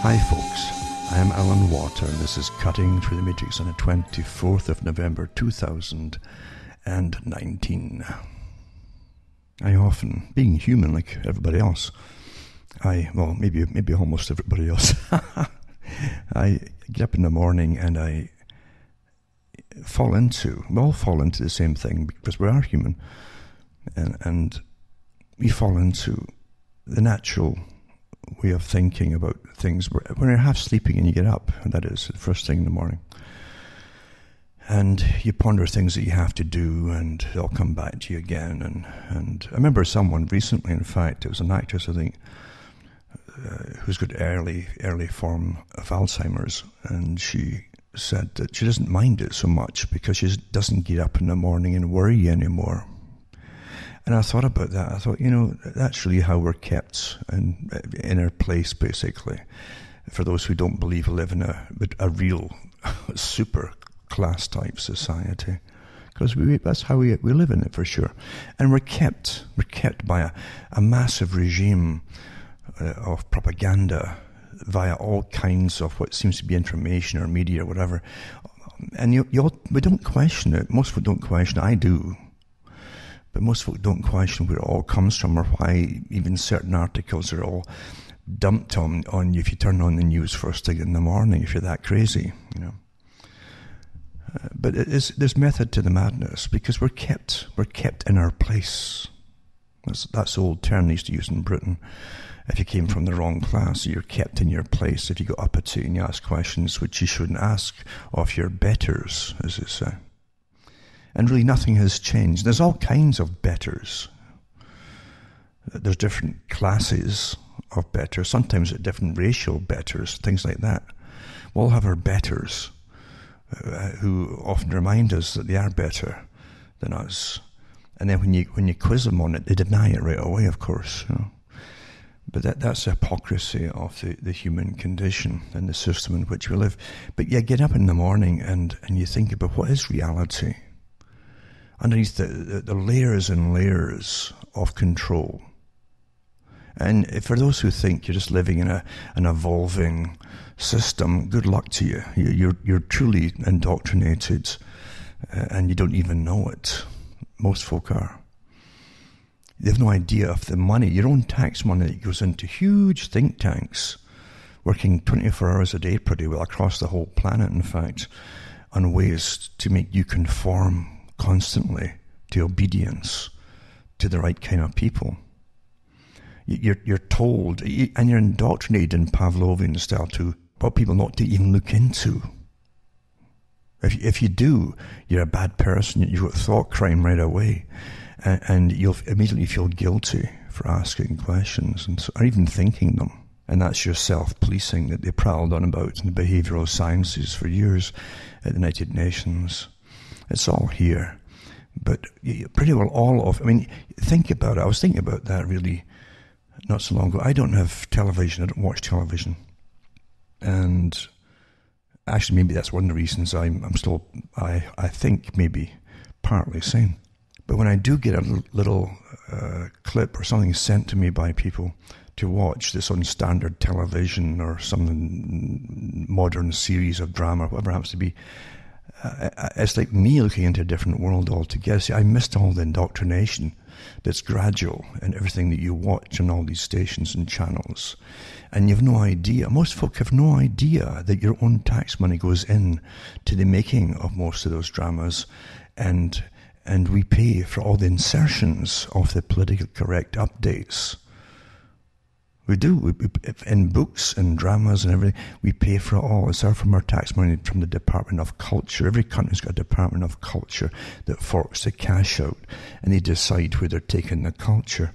Hi folks, I am Alan Watt and this is Cutting Through the Matrix on the 24th of November 2019. I often, being human like everybody else, maybe almost everybody else, I get up in the morning and we all fall into the same thing because we are human, and we fall into the natural way of thinking about things when you're half sleeping and you get up, and that is the first thing in the morning, and you ponder things that you have to do and they'll come back to you again. And I remember someone recently, in fact, it was an actress, I think, who's got early form of Alzheimer's, and she said that she doesn't mind it so much because she doesn't get up in the morning and worry anymore. And I thought about that. I thought, that's really how we're kept in our place, basically. For those who don't believe we live in a real super class type society, because that's how we live in it for sure. And we're kept by a massive regime of propaganda via all kinds of what seems to be information or media or whatever. And we don't question it. Most people don't question it. I do. But most folk don't question where it all comes from or why even certain articles are all dumped on you if you turn on the news first thing in the morning, if you're that crazy, But there's method to the madness because we're kept in our place. That's the old term they used to use in Britain. If you came from the wrong class, you're kept in your place. If you go uppity and you ask questions which you shouldn't ask of your betters, as they say. And really nothing has changed. There's all kinds of betters. There's different classes of betters, sometimes different racial betters, things like that. We all have our betters who often remind us that they are better than us. And then when you quiz them on it, they deny it right away, of course. But that's the hypocrisy of the human condition and the system in which we live. But you get up in the morning and you think about what is reality. Underneath the layers and layers of control. And for those who think you're just living in an evolving system, good luck to you. You're truly indoctrinated and you don't even know it. Most folk are. They have no idea of the money, your own tax money that goes into huge think tanks, working 24 hours a day pretty well across the whole planet, in fact, on ways to make you conform constantly to obedience to the right kind of people. You're told, and you're indoctrinated in Pavlovian style to what people not to even look into. If you do, you're a bad person. You've got thought crime right away, and you'll immediately feel guilty for asking questions or even thinking them. And that's your self-policing that they prowled on about in the behavioral sciences for years at the United Nations. It's all here. But pretty well think about it. I was thinking about that really not so long ago. I don't have television. I don't watch television. And actually, maybe that's one of the reasons I'm still, I think, maybe partly sane. But when I do get a little clip or something sent to me by people to watch this on standard television or some modern series of drama, whatever it happens to be, it's like me looking into a different world altogether. See, I missed all the indoctrination that's gradual in everything that you watch on all these stations and channels. And you have no idea, most folk have no idea that your own tax money goes in to the making of most of those dramas, and we pay for all the insertions of the politically correct updates. We do. In books and dramas and everything, we pay for it all. It's all from our tax money, from the Department of Culture. Every country's got a Department of Culture that forks the cash out, and they decide where they're taking the culture.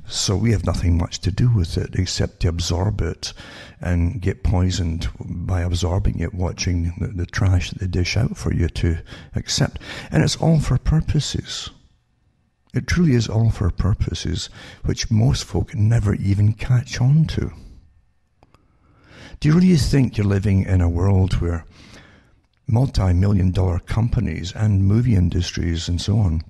So we have nothing much to do with it except to absorb it and get poisoned by absorbing it, watching the trash that they dish out for you to accept. And it's all for purposes. It truly is all for purposes which most folk never even catch on to. Do you really think you're living in a world where multi-million-dollar companies and movie industries and so on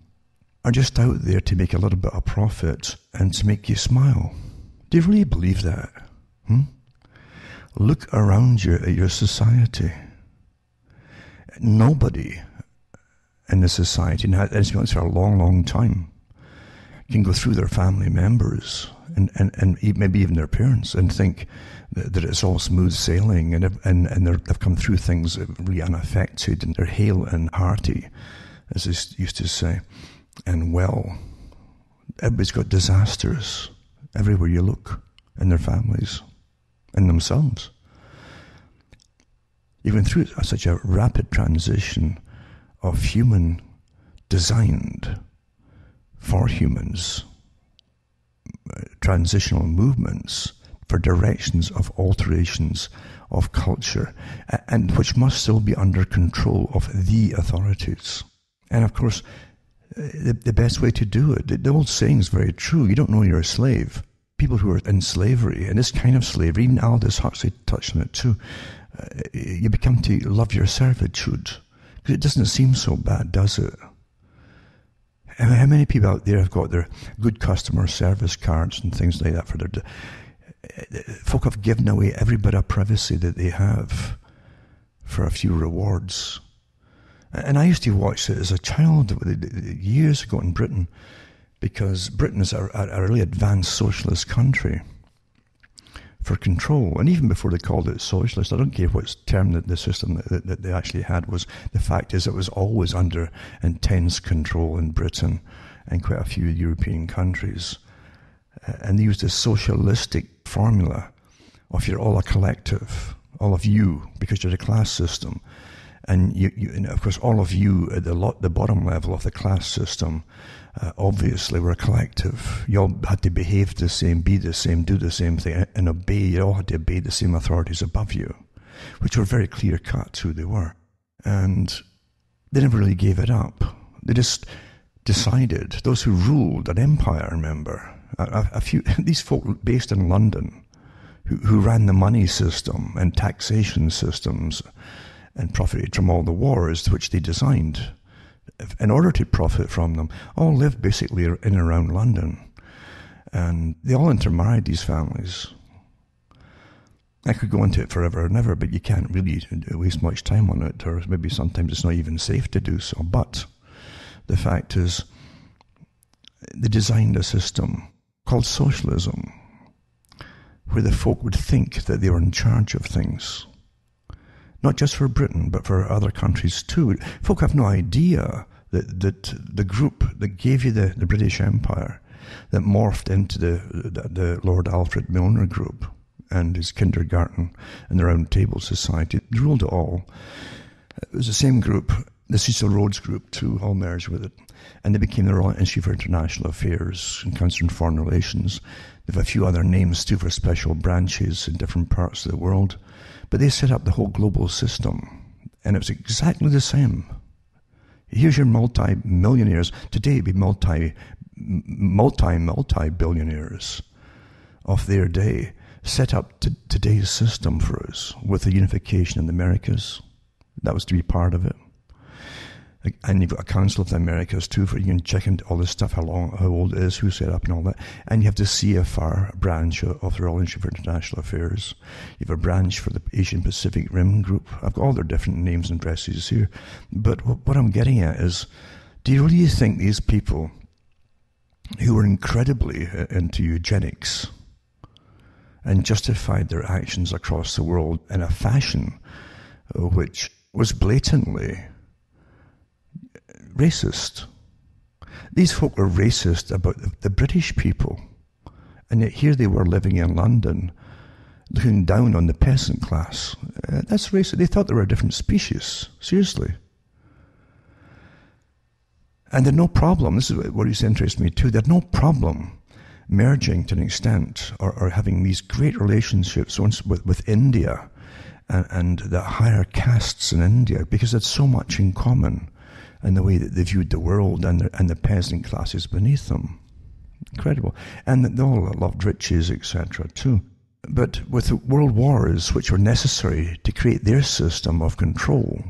are just out there to make a little bit of profit and to make you smile? Do you really believe that? Look around you at your society. Nobody in the society, and it's been for a long, long time, can go through their family members and maybe even their parents and think that it's all smooth sailing and they've come through things really unaffected and they're hale and hearty, as they used to say, and well. Everybody's got disasters everywhere you look in their families, in themselves. You've been through such a rapid transition of human designed for humans, transitional movements for directions of alterations of culture, and which must still be under control of the authorities. And of course, the best way to do it, the old saying is very true, you don't know you're a slave. People who are in slavery, and this kind of slavery, even Aldous Huxley touched on it too, you become to love your servitude. Because it doesn't seem so bad, does it? How many people out there have got their good customer service cards and things like that for their... Folk have given away every bit of privacy that they have for a few rewards. And I used to watch it as a child years ago in Britain, because Britain is a really advanced socialist country for control. And even before they called it socialist, I don't care what term the system that they actually had was, the fact is it was always under intense control in Britain and quite a few European countries. And they used a socialistic formula of you're all a collective, all of you, because you're a class system. And and of course, all of you at the bottom level of the class system, obviously were a collective. You all had to behave the same, be the same, do the same thing, and obey. You all had to obey the same authorities above you, which were very clear cut who they were. And they never really gave it up. They just decided, those who ruled an empire, remember, a few, these folk based in London, who ran the money system and taxation systems and profited from all the wars which they designed in order to profit from them, all lived basically in and around London. And they all intermarried, these families. I could go into it forever and ever, but you can't really waste much time on it, or maybe sometimes it's not even safe to do so. But the fact is, they designed a system called socialism, where the folk would think that they were in charge of things. Not just for Britain, but for other countries too. Folk have no idea that the group that gave you the British Empire, that morphed into the Lord Alfred Milner group and his kindergarten and the Round Table Society, ruled it all. It was the same group, the Cecil Rhodes group too, all merged with it. And they became the Royal Institute for International Affairs and Council on Foreign Relations. They have a few other names too for special branches in different parts of the world. But they set up the whole global system, and it was exactly the same. Here's your multi-millionaires. Today it'd be multi-billionaires of their day, set up today's system for us with the unification in the Americas. That was to be part of it. And you've got a Council of the Americas too, for you can check into all this stuff, how old it is, who set up and all that. And you have the CFR branch of the Royal Institute for International Affairs. You have a branch for the Asian Pacific Rim Group. I've got all their different names and addresses here. But what I'm getting at is, do you really think these people who were incredibly into eugenics and justified their actions across the world in a fashion which was blatantly racist? These folk were racist about the British people, and yet here they were living in London, looking down on the peasant class. That's racist. They thought they were a different species, seriously. And they had no problem, this is what used to interest me too, they had no problem merging to an extent, or having these great relationships with India and the higher castes in India, because they had so much in common in the way that they viewed the world and the peasant classes beneath them. Incredible. And they all loved riches, etc. too. But with the world wars, which were necessary to create their system of control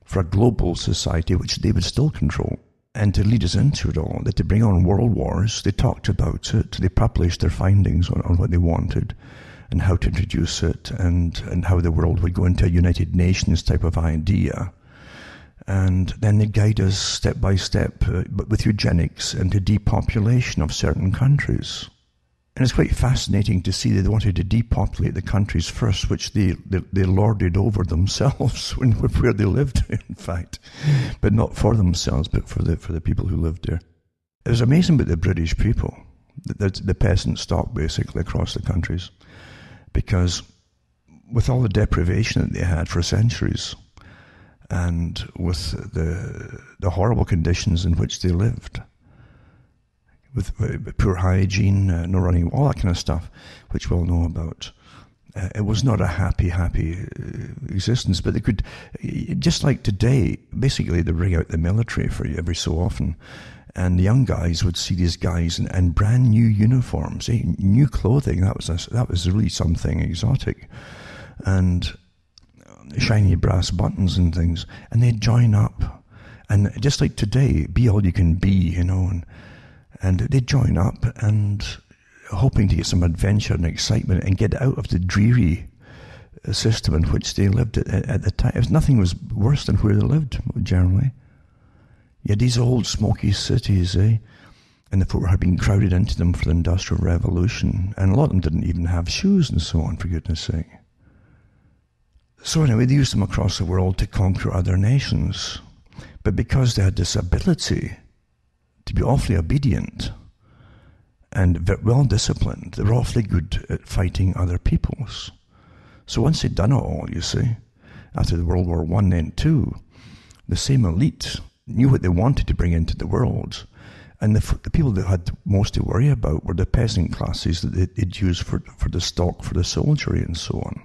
for a global society, which they would still control, and to lead us into it all, that to bring on world wars, they talked about it, they published their findings on what they wanted, and how to introduce it, and how the world would go into a United Nations type of idea. And then they guide us step by step, but with eugenics, into depopulation of certain countries. And it's quite fascinating to see that they wanted to depopulate the countries first, which they lorded over themselves where they lived, in fact. But not for themselves, but for the people who lived there. It was amazing about the British people, the peasant stock basically across the countries, because with all the deprivation that they had for centuries, and with the horrible conditions in which they lived, with poor hygiene, no running, all that kind of stuff, which we all know about. It was not a happy existence, but they could, just like today, basically they bring out the military for you every so often, and the young guys would see these guys in brand new uniforms, new clothing. That was really something exotic, and shiny brass buttons and things, and they'd join up, and just like today, be all you can be, and they'd join up and hoping to get some adventure and excitement and get out of the dreary system in which they lived at the time. Nothing was worse than where they lived, generally. You had these old smoky cities, and the folk had been crowded into them for the Industrial Revolution, and a lot of them didn't even have shoes and so on, for goodness sake. So anyway, they used them across the world to conquer other nations. But because they had this ability to be awfully obedient and well disciplined, they were awfully good at fighting other peoples. So once they'd done it all, you see, after the World War I and II, the same elite knew what they wanted to bring into the world. And the people that had most to worry about were the peasant classes that they'd use for the stock, for the soldiery and so on,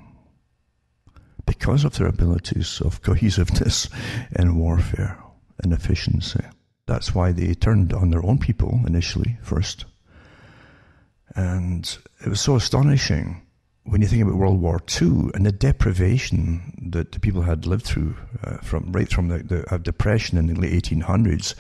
because of their abilities of cohesiveness in warfare and efficiency. That's why they turned on their own people initially, first. And it was so astonishing when you think about World War II and the deprivation that the people had lived through, from the depression in the late 1800s,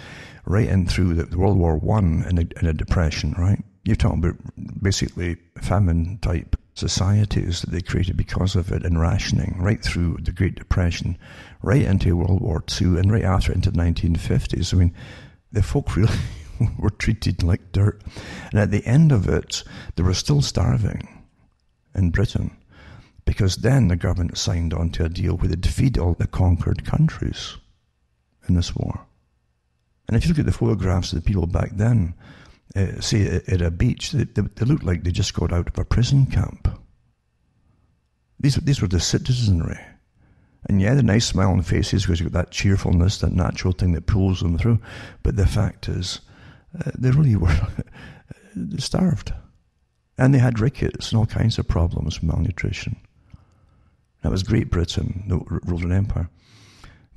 right in through the World War I and a depression, right? You're talking about basically famine-type societies that they created because of it, and rationing, right through the Great Depression, right into World War II, and right after into the 1950s. I mean, the folk really were treated like dirt. And at the end of it, they were still starving in Britain, because then the government signed on to a deal where they'd feed all the conquered countries in this war. And if you look at the photographs of the people back then, say at a beach, they looked like they just got out of a prison camp. These were the citizenry. And yeah, the nice smiling faces, because you've got that cheerfulness, that natural thing that pulls them through. But the fact is, they really were starved. And they had rickets and all kinds of problems with malnutrition. That was Great Britain that ruled an empire.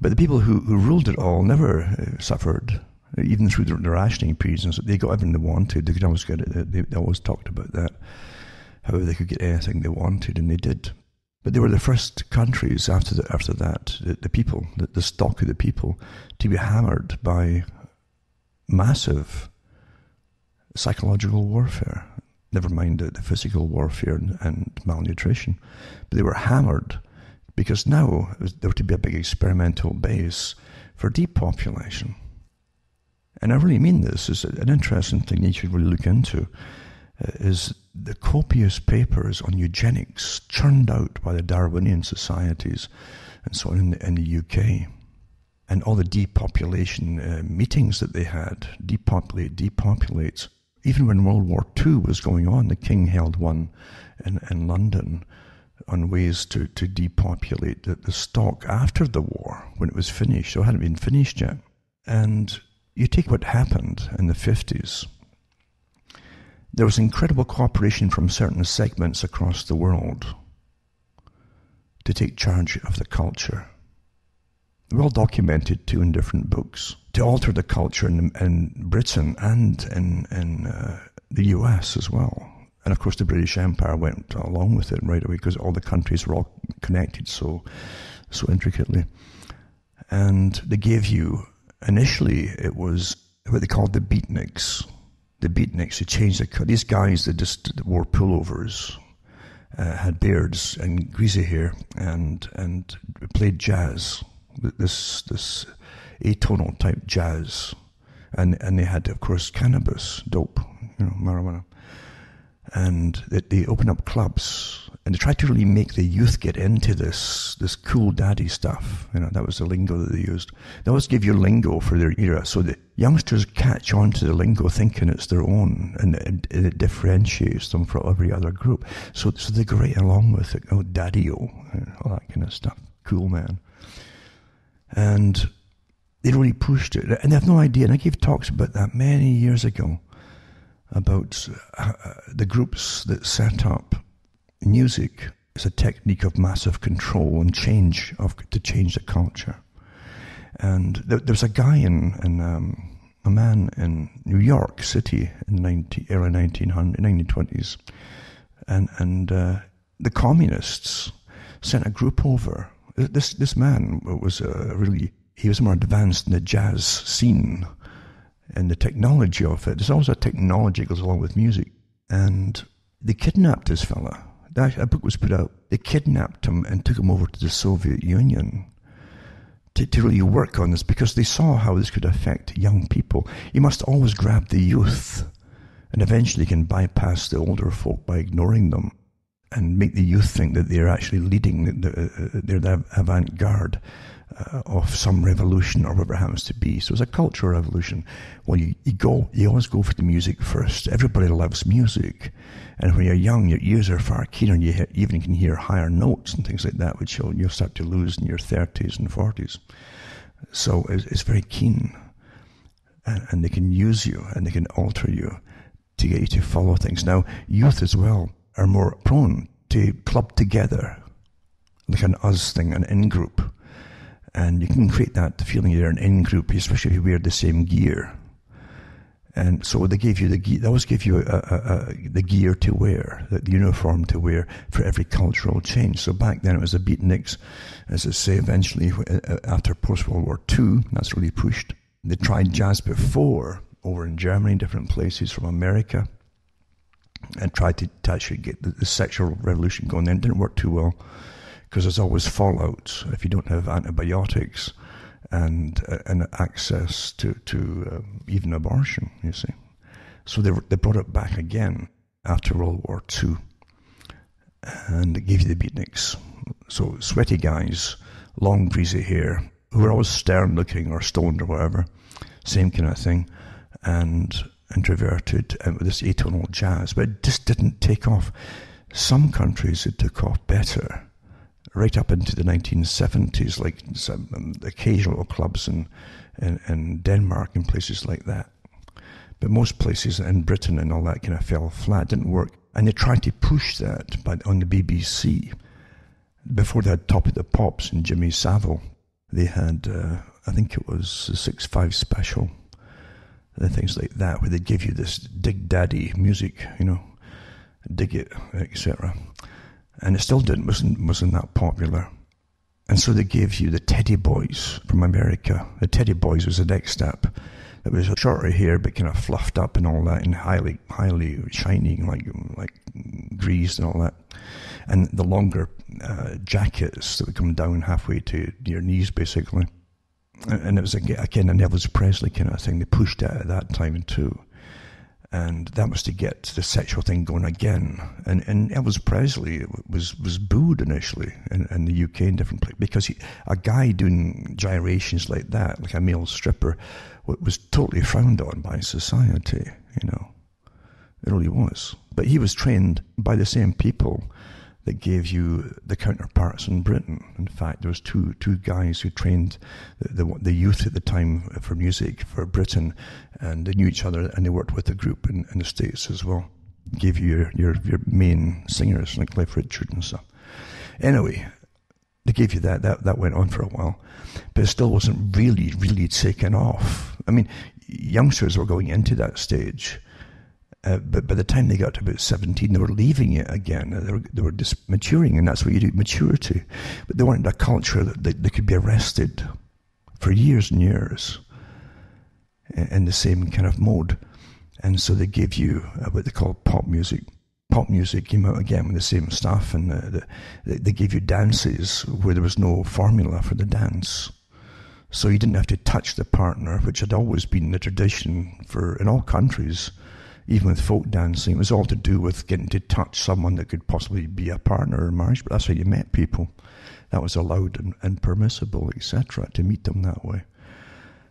But the people who ruled it all never suffered, even through the rationing periods. And so they got everything they wanted. They could always get it. They always talked about that, how they could get anything they wanted, and they did. But they were the first countries after that, the people, the stock of the people, to be hammered by massive psychological warfare. Never mind the physical warfare and malnutrition. But they were hammered because now there were to be a big experimental base for depopulation. And I really mean this. Is an interesting thing you should really look into, is the copious papers on eugenics churned out by the Darwinian societies and so on in the UK, and all the depopulation meetings that they had, depopulate. Even when World War II was going on, the King held one in London on ways to depopulate the stock after the war, when it was finished. So it hadn't been finished yet. And you take what happened in the 50s. There was incredible cooperation from certain segments across the world to take charge of the culture. Well documented too in different books, to alter the culture in Britain and in the US as well. And of course the British Empire went along with it right away, because all the countries were all connected so intricately. And they gave you, initially it was what they called the beatniks. The beatniks, who changed these guys that just wore pullovers had beards and greasy hair, and played jazz, this atonal type jazz, and they had, of course, cannabis, dope, marijuana, and they opened up clubs. And they tried to really make the youth get into this cool daddy stuff. That was the lingo that they used. They always give you lingo for their era, so the youngsters catch on to the lingo thinking it's their own, and it differentiates them from every other group. So they go right along with it. Oh, daddy-o, all that kind of stuff. Cool, man. And they really pushed it. And they have no idea, and I gave talks about that many years ago, about the groups that set up music is a technique of massive control and to change the culture. And there was a guy a man in New York City in the early 1920s, and the communists sent a group over. This man was he was more advanced in the jazz scene and the technology of it. There's always a technology that goes along with music, and they kidnapped this fella. A book was put out. They kidnapped him and took him over to the Soviet Union to really work on this, because they saw how this could affect young people. You must always grab the youth, and eventually you can bypass the older folk by ignoring them and make the youth think that they're actually leading, they're the avant-garde of some revolution or whatever it happens to be. So it's a cultural revolution. Well, you always go for the music first. Everybody loves music. And when you're young, your ears are far keener, and you even can hear higher notes and things like that, which you'll start to lose in your 30s and 40s. So it's very keen. And they can use you, and they can alter you to get you to follow things. Now, youth as well are more prone to club together, like an us thing, an in-group. And you can create that feeling you're an in-group, especially if you wear the same gear. And so they gave you they always give you the gear to wear, the uniform to wear for every cultural change. So back then it was the beatniks, as I say, eventually after post-World War II, that's really pushed. They tried jazz before over in Germany, different places from America, and tried to actually get the sexual revolution going. Then it didn't work too well, because there's always fallout if you don't have antibiotics and access to even abortion, you see. So they brought it back again after World War II, and they gave you the beatniks. So sweaty guys, long greasy hair, who were always stern-looking or stoned or whatever, same kind of thing, and introverted, and with this atonal jazz. But it just didn't take off. Some countries it took off better, right up into the 1970s, like some occasional clubs in Denmark and places like that. But most places in Britain and all that kind of fell flat, didn't work. And they tried to push that on the BBC. Before they had Top of the Pops and Jimmy Savile, they had, I think it was the 6-5 special, and things like that, where they'd give you this dig daddy music, dig it, etc. And it still wasn't that popular. And so they gave you the Teddy Boys from America. The Teddy Boys was the next step. It was shorter hair, but kind of fluffed up and all that, and highly shining, like greased and all that. And the longer jackets that would come down halfway to your knees, basically. And it was again an Elvis Presley kind of thing. They pushed it at that time too. And that was to get the sexual thing going again. And Elvis Presley was booed initially in the UK and different places, because a guy doing gyrations like that, like a male stripper, was totally frowned on by society, It really was. But he was trained by the same people that gave you the counterparts in Britain. In fact, there was two guys who trained the youth at the time for music for Britain, and they knew each other, and they worked with the group in the States as well. Gave you your main singers like Cliff Richard and stuff. Anyway, they gave you that went on for a while, but it still wasn't really taken off. I mean, youngsters were going into that stage. But by the time they got to about 17, they were leaving it again. They were just maturing, and that's what you do, maturity. But they weren't a culture that they could be arrested for years and years in the same kind of mode. And so they gave you what they call pop music. Pop music came out again with the same stuff, and they gave you dances where there was no formula for the dance. So you didn't have to touch the partner, which had always been the tradition in all countries, even with folk dancing. It was all to do with getting to touch someone that could possibly be a partner in marriage, but that's how you met people. That was allowed and permissible, etc., to meet them that way.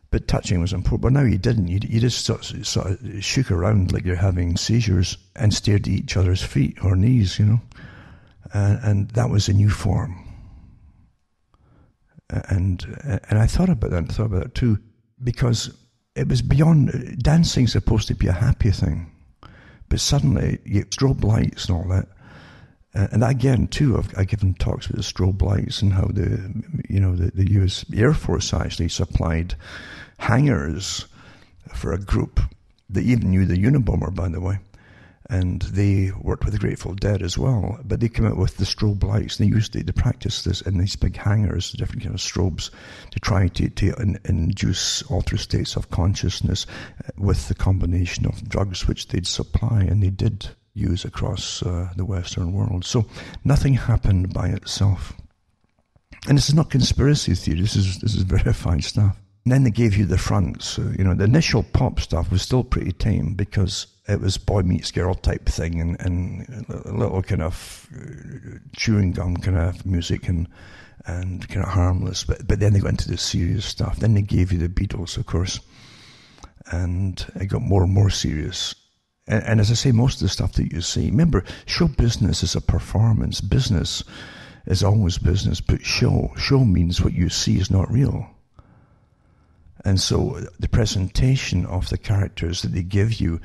But touching was important. But now you didn't. You just sort of shook around like you're having seizures and stared at each other's feet or knees, And that was a new form. And I thought about that too, because it was beyond. Dancing's supposed to be a happy thing, but suddenly you get strobe lights and all that. And again, too, I've given talks with the strobe lights and how the US Air Force actually supplied hangars for a group. They even knew the Unabomber, by the way, and they worked with the Grateful Dead as well. But they came out with the strobe lights. And they practiced this in these big hangars, different kind of strobes, to try to induce altered states of consciousness with the combination of drugs which they'd supply, and they did use across the Western world. So nothing happened by itself. And this is not conspiracy theory. This is verified stuff. And then they gave you the fronts. The initial pop stuff was still pretty tame because it was boy meets girl type thing and a little kind of chewing gum kind of music and kind of harmless. But then they got into the serious stuff. Then they gave you the Beatles, of course, and it got more and more serious. And as I say, most of the stuff that you see, remember, show business is a performance. Business is always business, but show means what you see is not real. And so the presentation of the characters that they give you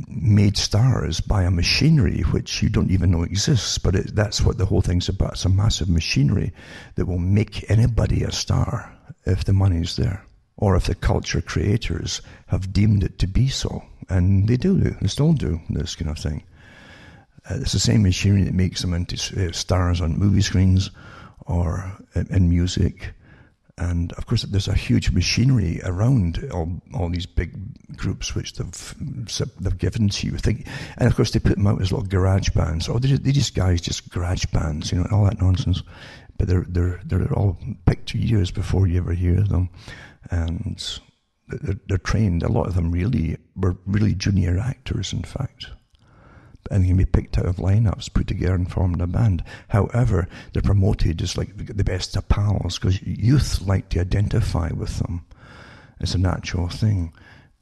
made stars by a machinery which you don't even know exists, but that's what the whole thing's about. It's a massive machinery that will make anybody a star if the money's there, or if the culture creators have deemed it to be so. And they still do this kind of thing. It's the same machinery that makes them into stars on movie screens or in music. And of course, there's a huge machinery around all these big groups which they've given to you. And of course, they put them out as little garage bands. These guys just garage bands, all that nonsense. But they're all picked years before you ever hear them, and they're trained. A lot of them were really junior actors, in fact. And can be picked out of lineups, put together and formed a band. However, they're promoted as like the best of pals because youth like to identify with them. It's a natural thing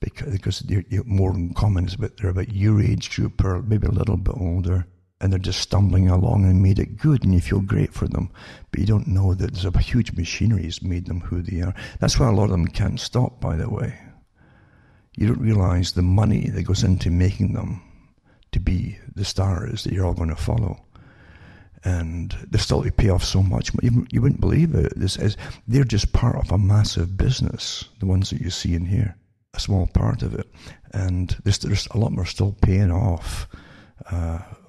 because they're more in common. They're about your age group or maybe a little bit older, and they're just stumbling along and made it good, and you feel great for them. But you don't know that there's a huge machinery that's made them who they are. That's why a lot of them can't stop, by the way. You don't realize the money that goes into making them to be the stars that you're all going to follow. And they still pay off so much. You wouldn't believe it. They're just part of a massive business, the ones that you see in here. A small part of it. And there's a lot more still paying off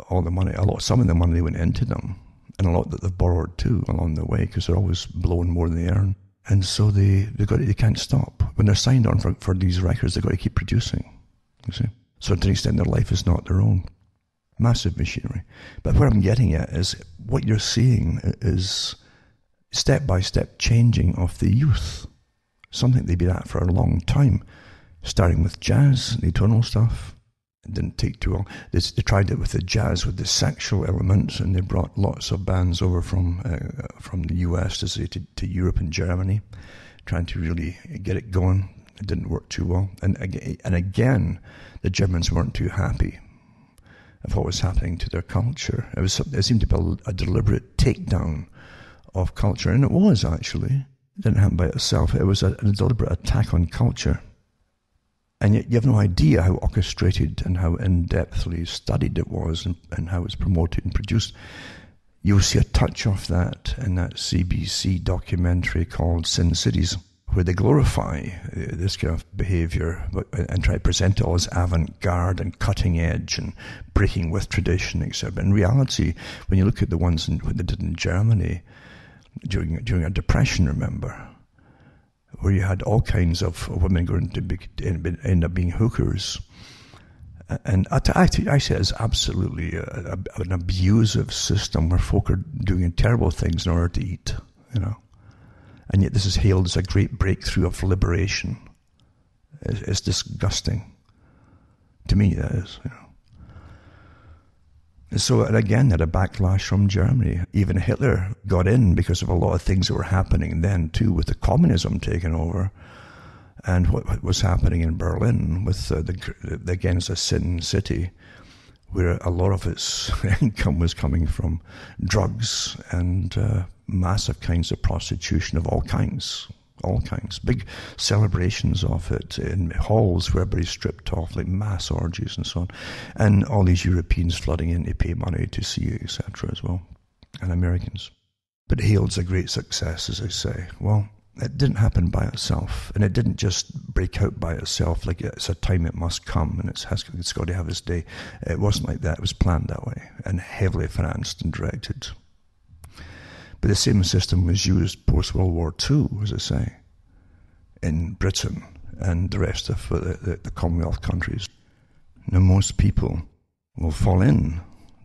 all the money. Some of the money went into them, and a lot that they've borrowed too along the way, because they're always blowing more than they earn. And so they can't stop. When they're signed on for these records, they've got to keep producing, you see. So to an extent, their life is not their own. Massive machinery. But where I'm getting at is what you're seeing is step-by-step changing of the youth. Something they've been at for a long time. Starting with jazz, the tonal stuff. It didn't take too long. They tried it with the jazz, with the sexual elements, and they brought lots of bands over from the US to Europe and Germany, trying to really get it going. It didn't work too well. And again, the Germans weren't too happy of what was happening to their culture. It seemed to be a deliberate takedown of culture, and it was actually. It didn't happen by itself. It was a deliberate attack on culture. And yet you have no idea how orchestrated and how in-depthly studied it was and how it was promoted and produced. You'll see a touch of that in that CBC documentary called Sin Cities, where they glorify this kind of behavior and try to present it all as avant-garde and cutting edge and breaking with tradition, etc. In reality, when you look at the ones what they did in Germany during a depression, remember, where you had all kinds of women going to end up being hookers, And I see it as absolutely an abusive system where folk are doing terrible things in order to eat, you know. And yet this is hailed as a great breakthrough of liberation. It's disgusting. To me, that is, you know. So again, had a backlash from Germany. Even Hitler got in because of a lot of things that were happening then too, with the communism taking over, and what was happening in Berlin with again, it's a sin city, where a lot of its income was coming from drugs and massive kinds of prostitution of all kinds. Big celebrations of it in halls where everybody's stripped off, like mass orgies and so on. And all these Europeans flooding in to pay money to see it, etc. as well, and Americans. But hailed as a great success, as I say. Well, it didn't happen by itself, and it didn't just break out by itself, like it's a time it must come, and it's got to have its day. It wasn't like that. It was planned that way, and heavily financed and directed. But the same system was used post-World War II, as I say, in Britain and the rest of the Commonwealth countries. Now, most people will fall in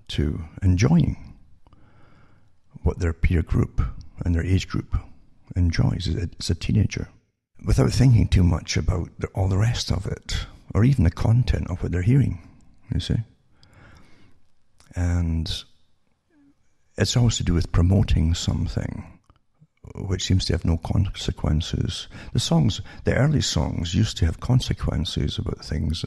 to enjoying what their peer group and their age group enjoys as a teenager, without thinking too much about all the rest of it, or even the content of what they're hearing, you see. And it's always to do with promoting something which seems to have no consequences. The early songs used to have consequences about things,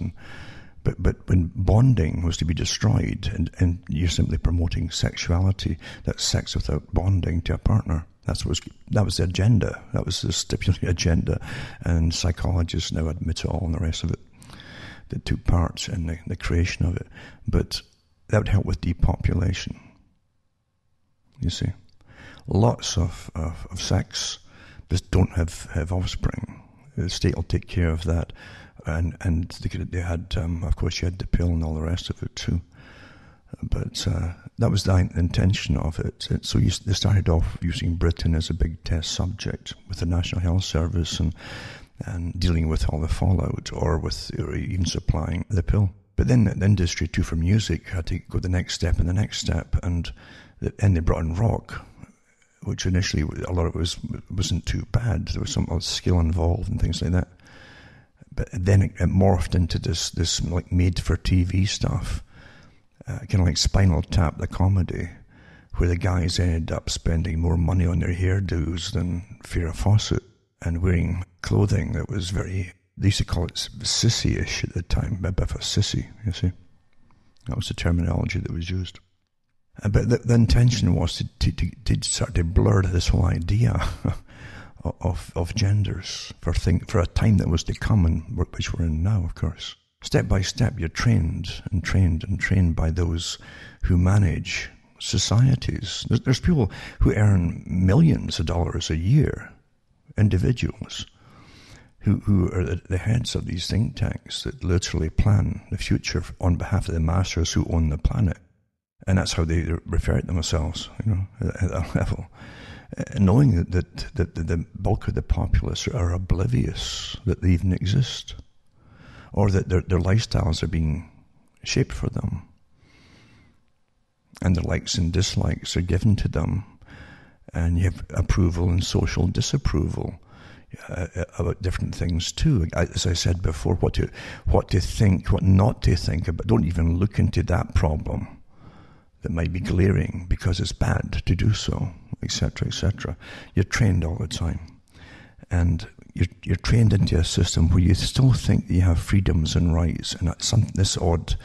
but when bonding was to be destroyed, and you're simply promoting sexuality, that's sex without bonding to a partner. That was the agenda. That was the stipulated agenda, and psychologists now admit it all and the rest of it that took part in the creation of it. But that would help with depopulation. You see, lots of sex, but don't have offspring. The state will take care of that, and they had, of course, you had the pill and all the rest of it too. But that was the intention of it. So they started off using Britain as a big test subject with the National Health Service and dealing with all the fallout, or even supplying the pill. But then the industry too, for music, had to go the next step and the next step, and they brought in rock, which initially a lot of it wasn't too bad. There was some skill involved and things like that. But then it morphed into this like made-for-TV stuff, kind of like Spinal Tap, the comedy, where the guys ended up spending more money on their hairdos than Farrah Fawcett, and wearing clothing that was very, they used to call it sissy-ish at the time, a bit of a sissy, you see. That was the terminology that was used. But the intention was to start to blur this whole idea of genders for a time that was to come, and which we're in now, of course. Step by step, you're trained and trained and trained by those who manage societies. There's people who earn millions of dollars a year, individuals, who are the heads of these think tanks that literally plan the future on behalf of the masters who own the planet. And that's how they refer to themselves, you know, at that level. Knowing that the bulk of the populace are oblivious that they even exist, or that their lifestyles are being shaped for them, and their likes and dislikes are given to them, and you have approval and social disapproval about different things too. As I said before, what to think, what not to think about. Don't even look into that problem that might be glaring because it's bad to do so, etc., etc. You're trained all the time, and you're trained into a system where you still think that you have freedoms and rights, and this odd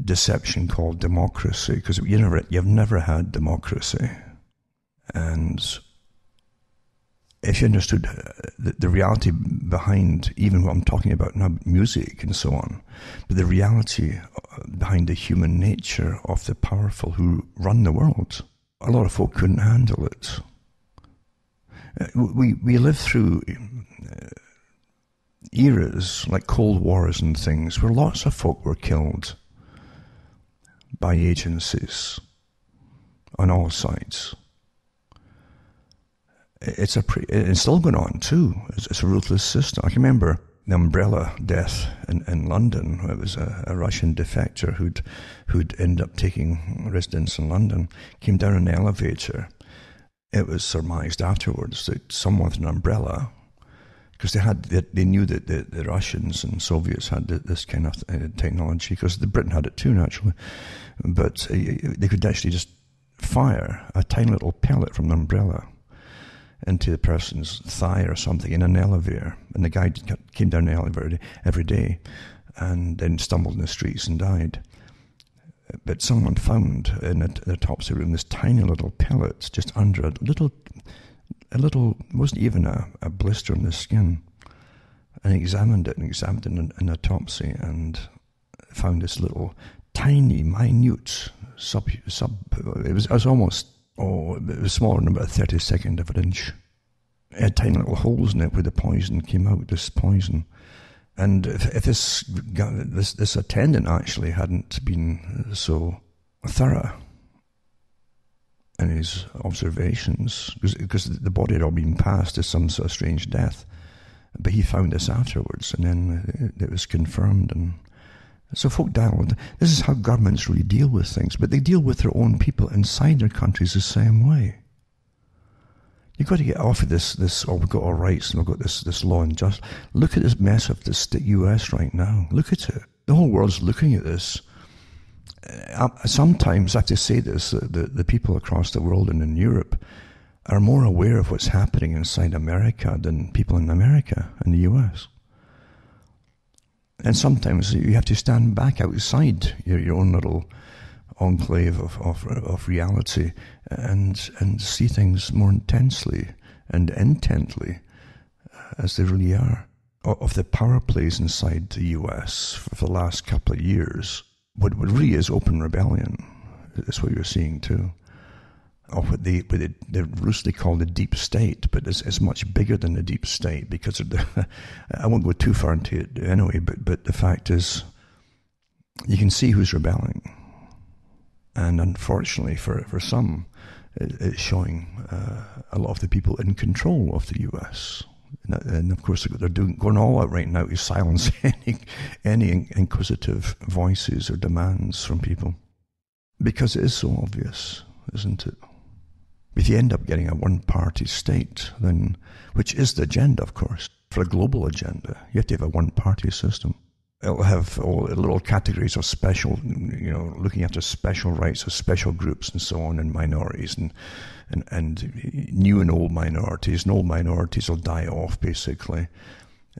deception called democracy, because you've never had democracy. And if you understood the reality behind even what I'm talking about now, music and so on, but the reality behind the human nature of the powerful who run the world, a lot of folk couldn't handle it. We live through eras like Cold Wars and things where lots of folk were killed by agencies on all sides. It's still going on too. It's a ruthless system. I can remember the umbrella death in London. It was a Russian defector who'd ended up taking residence in London, came down an elevator. It was surmised afterwards that someone with an umbrella, because they knew that the Russians and Soviets had this kind of technology, because Britain had it too, naturally, but they could actually just fire a tiny little pellet from the umbrella into the person's thigh or something in an elevator. And the guy came down the elevator every day and then stumbled in the streets and died. But someone found in the autopsy room this tiny little pellet just under a little, it wasn't even a blister on the skin. And he examined it in an autopsy and found this little tiny, minute it was almost, it was smaller than about 32nd of an inch. It had tiny little holes in it where the poison came out, this poison. And if this attendant actually hadn't been so thorough in his observations, because the body had all been passed to some sort of strange death, but he found this afterwards, and then it was confirmed. And so folk dialogue, this is how governments really deal with things, but they deal with their own people inside their countries the same way. You've got to get off of this we've got our rights and we've got this law and justice. Look at this mess of the US right now. Look at it. The whole world's looking at this. Sometimes I have to say this, the people across the world and in Europe are more aware of what's happening inside America than people in America and the US. And sometimes you have to stand back outside your own little enclave of reality and see things more intensely and intently as they really are. Of the power plays inside the US for the last couple of years, what really is open rebellion is what you're seeing too. Of what they loosely call the deep state, but it's much bigger than the deep state, because I won't go too far into it anyway, but the fact is, you can see who's rebelling. And unfortunately for some, it's showing a lot of the people in control of the US. And of course, they're going all out right now to silence any inquisitive voices or demands from people. Because it is so obvious, isn't it? If you end up getting a one-party state, then, which is the agenda, of course, for a global agenda, you have to have a one-party system. It'll have all little categories of special, looking after special rights of special groups and so on, and minorities and new and old minorities. And old minorities will die off, basically.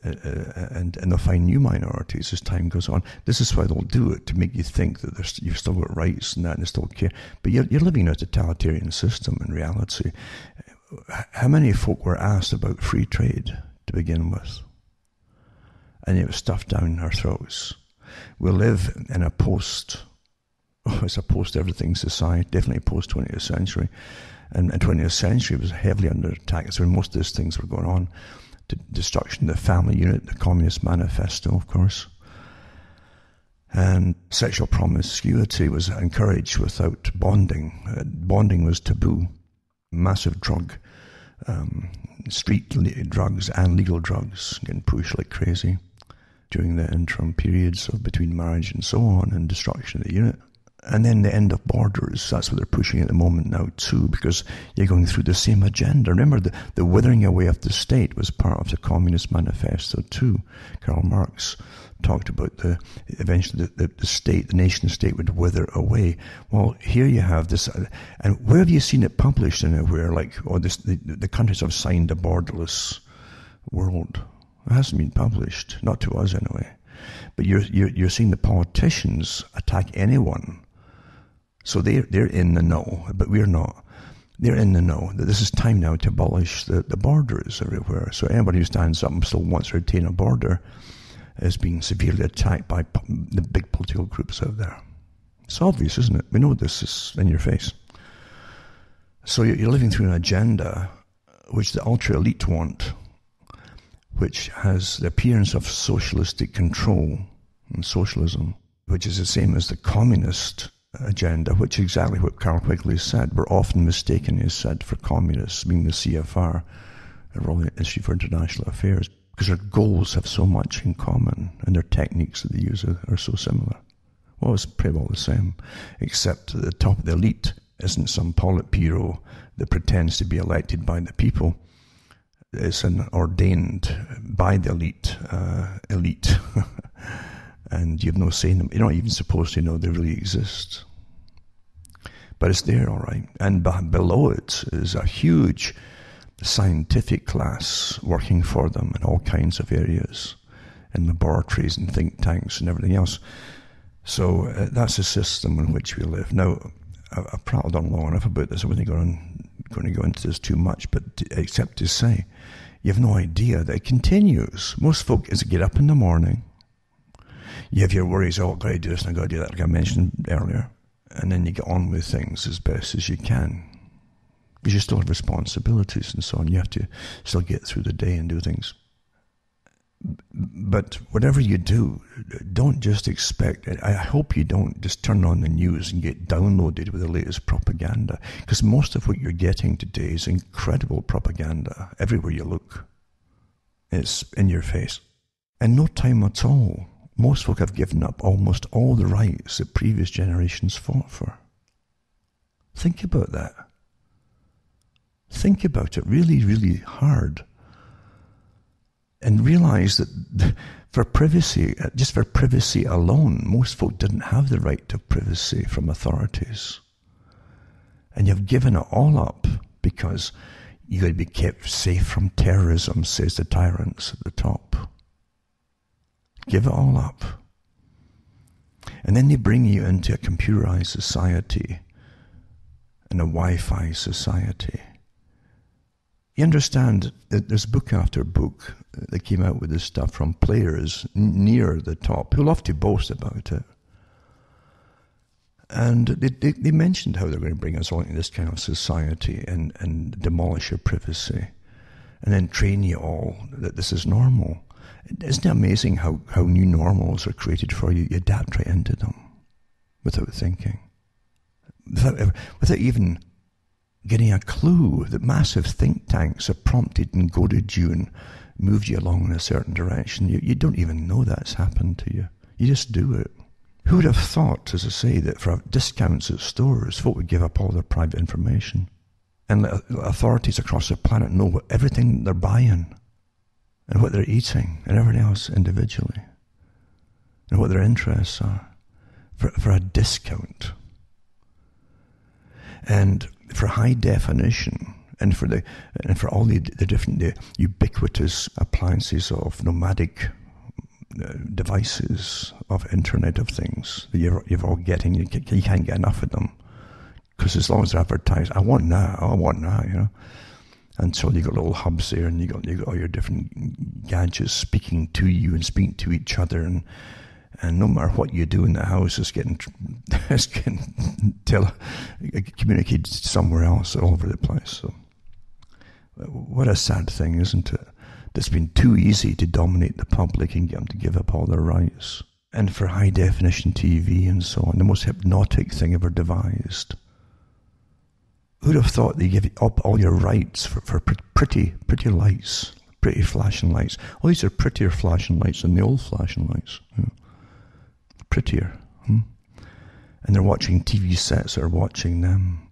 And they'll find new minorities as time goes on. This is why they'll do it, to make you think that you've still got rights and that, and they still care. But you're living in a totalitarian system in reality. How many folk were asked about free trade to begin with? And it was stuffed down our throats. We live in a it's a post-everything society, definitely post-20th century. And the 20th century was heavily under attack. That's when most of these things were going on. Destruction of the family unit, the Communist Manifesto, of course. And sexual promiscuity was encouraged without bonding. Bonding was taboo. Massive street drugs and legal drugs getting pushed like crazy during the interim periods of between marriage and so on, and destruction of the unit. And then the end of borders, that's what they're pushing at the moment now too, because you're going through the same agenda. Remember, the withering away of the state was part of the Communist Manifesto too. Karl Marx talked about eventually the state, the nation state would wither away. Well, here you have this, and where have you seen it published anywhere? Like, the countries have signed a borderless world. It hasn't been published, not to us anyway. But you're seeing the politicians attack anyone. So they're in the know, but we're not. They're in the know that this is time now to abolish the borders everywhere. So anybody who stands up and still wants to retain a border is being severely attacked by the big political groups out there. It's obvious, isn't it? We know this is in your face. So you're living through an agenda which the ultra-elite want, which has the appearance of socialistic control and socialism, which is the same as the communist agenda, which is exactly what Carroll Quigley said. We're often mistaken, he said, for communists, being the CFR, the Royal Institute for International Affairs. because their goals have so much in common and their techniques that they use are so similar. Well, it's pretty well the same, except at the top of the elite isn't some Politburo that pretends to be elected by the people. It's an ordained by the elite, and you've no say in them. You're not even supposed to know they really exist. But it's there, all right. And below it is a huge scientific class working for them in all kinds of areas, in laboratories and think tanks and everything else. So that's the system in which we live. Now, I've prattled on long enough about this. I wasn't going to go into this too much, but except to say, you have no idea that it continues. Most folk is get up in the morning, you have your worries, oh, I've got to do this and I've got to do that, like I mentioned earlier, and then you get on with things as best as you can. Because you still have responsibilities and so on. You have to still get through the day and do things. But whatever you do, don't just expect it. I hope you don't just turn on the news and get downloaded with the latest propaganda. Because most of what you're getting today is incredible propaganda everywhere you look. It's in your face. In no time at all, most folk have given up almost all the rights that previous generations fought for. Think about that. Think about it really, really hard. And realize that for privacy, just for privacy alone, most folk didn't have the right to privacy from authorities. And you've given it all up because you got to be kept safe from terrorism, says the tyrants at the top. Give it all up. And then they bring you into a computerized society and a Wi-Fi society. You understand that there's book after book that came out with this stuff from players near the top who love to boast about it. And they mentioned how they're going to bring us all into this kind of society and demolish your privacy and then train you all that this is normal. Isn't it amazing how new normals are created for you? You adapt right into them without thinking. Without even getting a clue that massive think tanks have prompted and goaded you and moved you along in a certain direction. You don't even know that's happened to you. You just do it. Who would have thought, as I say, that for discounts at stores, folk would give up all their private information and let authorities across the planet know everything they're buying and what they're eating and everything else individually and what their interests are for a discount. And for high definition, and for all the different ubiquitous appliances of nomadic devices of Internet of Things that you're all getting, you can't get enough of them because as long as they're advertised, I want now, you know. Until you got little hubs there, and you got all your different gadgets speaking to you and speaking to each other, and no matter what you do in the house, it's getting communicated somewhere else all over the place. So, what a sad thing, isn't it? It's been too easy to dominate the public and get them to give up all their rights. And for high definition TV and so on, the most hypnotic thing ever devised. Who'd have thought they give up all your rights for pretty lights, pretty flashing lights? Well, these are prettier flashing lights than the old flashing lights. You know. Prettier. And they're watching TV sets that are watching them.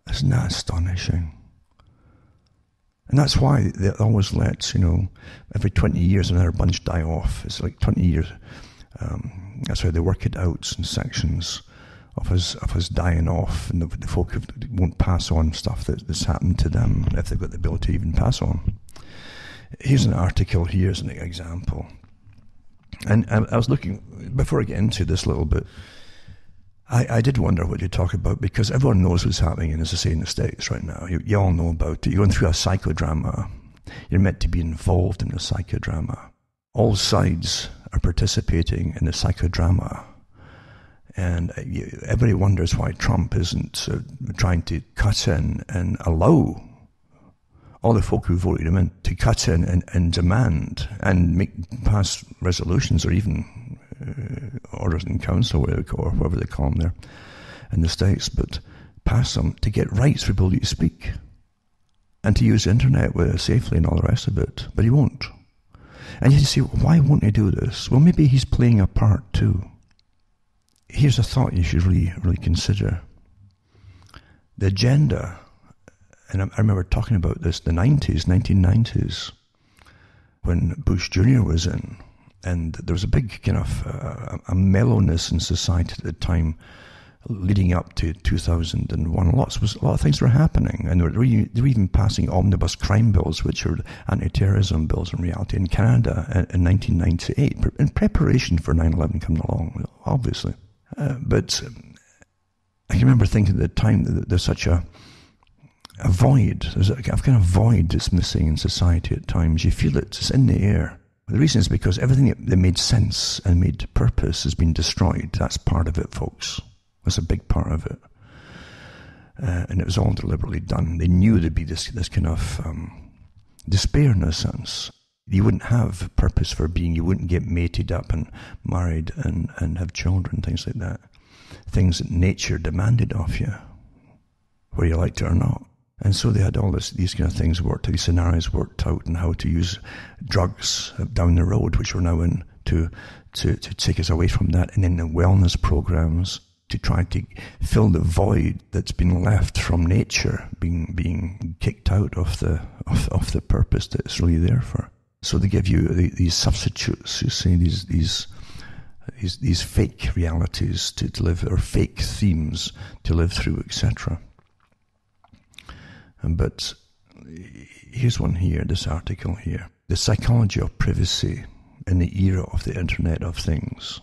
Isn't that astonishing? And that's why they always let, every 20 years another bunch die off. It's like 20 years. That's how they work it out in sections of us dying off, and the folk who won't pass on stuff that's happened to them if they've got the ability to even pass on. Here's an article, here's an example. And I was looking, before I get into this a little bit, I did wonder what you'd talk about, because everyone knows what's happening, as I say, in the States right now. You all know about it. You're going through a psychodrama. You're meant to be involved in the psychodrama. All sides are participating in the psychodrama. And everybody wonders why Trump isn't trying to cut in and allow all the folk who voted him in to cut in and demand and pass resolutions or even orders in council or whatever they call them there in the States, but pass them to get rights for people to speak. and to use the internet safely and all the rest of it, but he won't. And you say, why won't he do this? Well, maybe he's playing a part too. Here's a thought you should really consider. The agenda, and I remember talking about this in the 1990s, when Bush Jr. was in, and there was a big kind of a mellowness in society at the time, leading up to 2001. A lot of things were happening, and they were even passing omnibus crime bills, which are anti-terrorism bills in reality, in Canada in 1998, in preparation for 9/11 coming along, obviously. But I can remember thinking at the time that there's such a void. There's a kind of void that's missing in society at times. You feel it, it's in the air. The reason is because everything that made sense and made purpose has been destroyed. That's part of it, folks. That's a big part of it. And it was all deliberately done. They knew there'd be this kind of despair in a sense. You wouldn't have purpose for being. You wouldn't get mated up and married and have children, things like that. Things that nature demanded of you, whether you liked it or not. And so they had all these kind of things worked, these scenarios worked out, and how to use drugs down the road, which we're now in, to take us away from that, and then the wellness programs to try to fill the void that's been left from nature, being kicked out of the purpose that it's really there for. So they give you these substitutes, you see, these fake realities to live, or fake themes to live through, etc. But here's one here, this article here. The psychology of privacy in the era of the Internet of Things.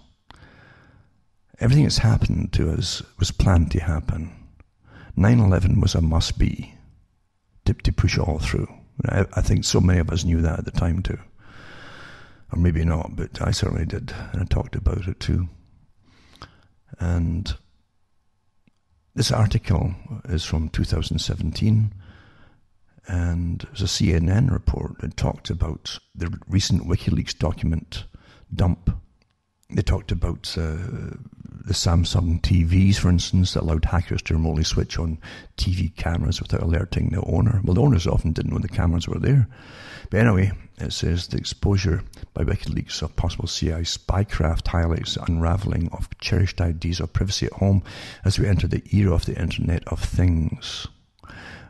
Everything that's happened to us was planned to happen. 9/11 was a must-be to push it all through. I think so many of us knew that at the time too. Or maybe not, but I certainly did, and I talked about it too. And this article is from 2017, and it was a CNN report that talked about the recent WikiLeaks document dump. They talked about the Samsung TVs, for instance, that allowed hackers to remotely switch on TV cameras without alerting the owner. Well, the owners often didn't know the cameras were there. But anyway, it says the exposure by WikiLeaks of possible CIA spycraft highlights the unraveling of cherished ideas of privacy at home as we enter the era of the Internet of Things.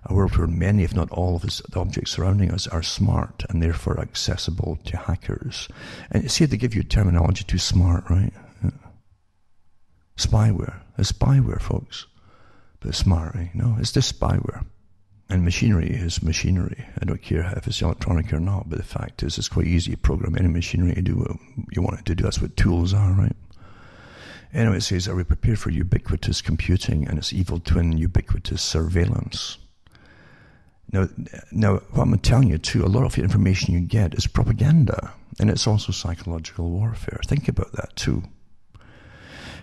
A world where many, if not all, of the objects surrounding us are smart and therefore accessible to hackers. And see, they give you terminology too smart, right? Yeah. Spyware. It's spyware, folks. But it's smart, right? No, it's just spyware. And machinery is machinery. I don't care if it's electronic or not, but the fact is it's quite easy to program any machinery to do what you want it to do. That's what tools are, right? Anyway, it says, are we prepared for ubiquitous computing and its evil twin, ubiquitous surveillance? Now, what I'm telling you too, a lot of the information you get is propaganda, and it's also psychological warfare. Think about that too,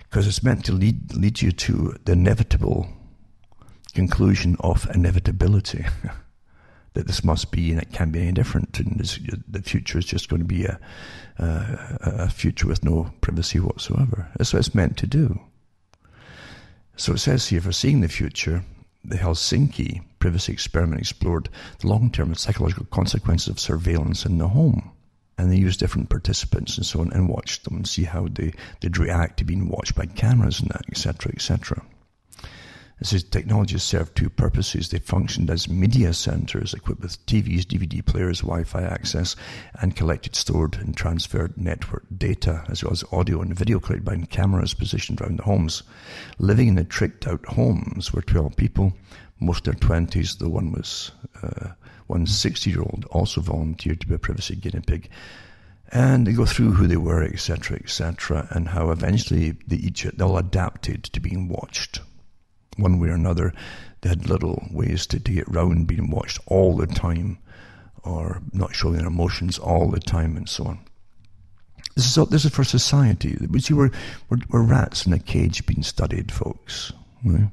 because it's meant to lead you to the inevitable conclusion of inevitability that this must be, and it can't be any different. And the future is just going to be a future with no privacy whatsoever. That's what it's meant to do. So it says here, for seeing the future, the Helsinki privacy experiment explored the long-term psychological consequences of surveillance in the home. And they used different participants and so on and watched them and see how they'd react to being watched by cameras and that, etc., etc. It says technologies served two purposes. They functioned as media centers equipped with TVs, DVD players, Wi-Fi access, and collected, stored, and transferred network data, as well as audio and video collected by cameras positioned around the homes. Living in the tricked-out homes were 12 people, most in their 20s. The one was one 60-year-old also volunteered to be a privacy guinea pig. And they go through who they were, etc., and how eventually they all adapted to being watched. One way or another, they had little ways to get round being watched all the time, or not showing their emotions all the time, and so on. This is for society. We see, we're rats in a cage being studied, folks. Right?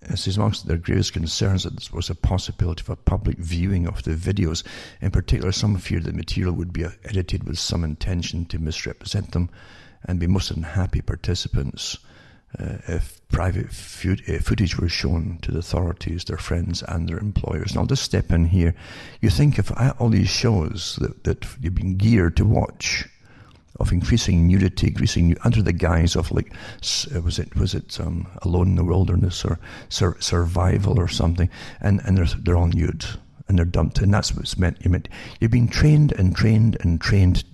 It says amongst their greatest concerns that there was a possibility of a public viewing of the videos. In particular, some feared the material would be edited with some intention to misrepresent them and be most unhappy participants if private footage were shown to the authorities, their friends and their employers. And I'll just step in here. You think of all these shows that you've been geared to watch, of increasing nudity, under the guise of like, was it Alone in the Wilderness or Survival or something, and they're all nude and they're dumped, and that's what's meant. You've been trained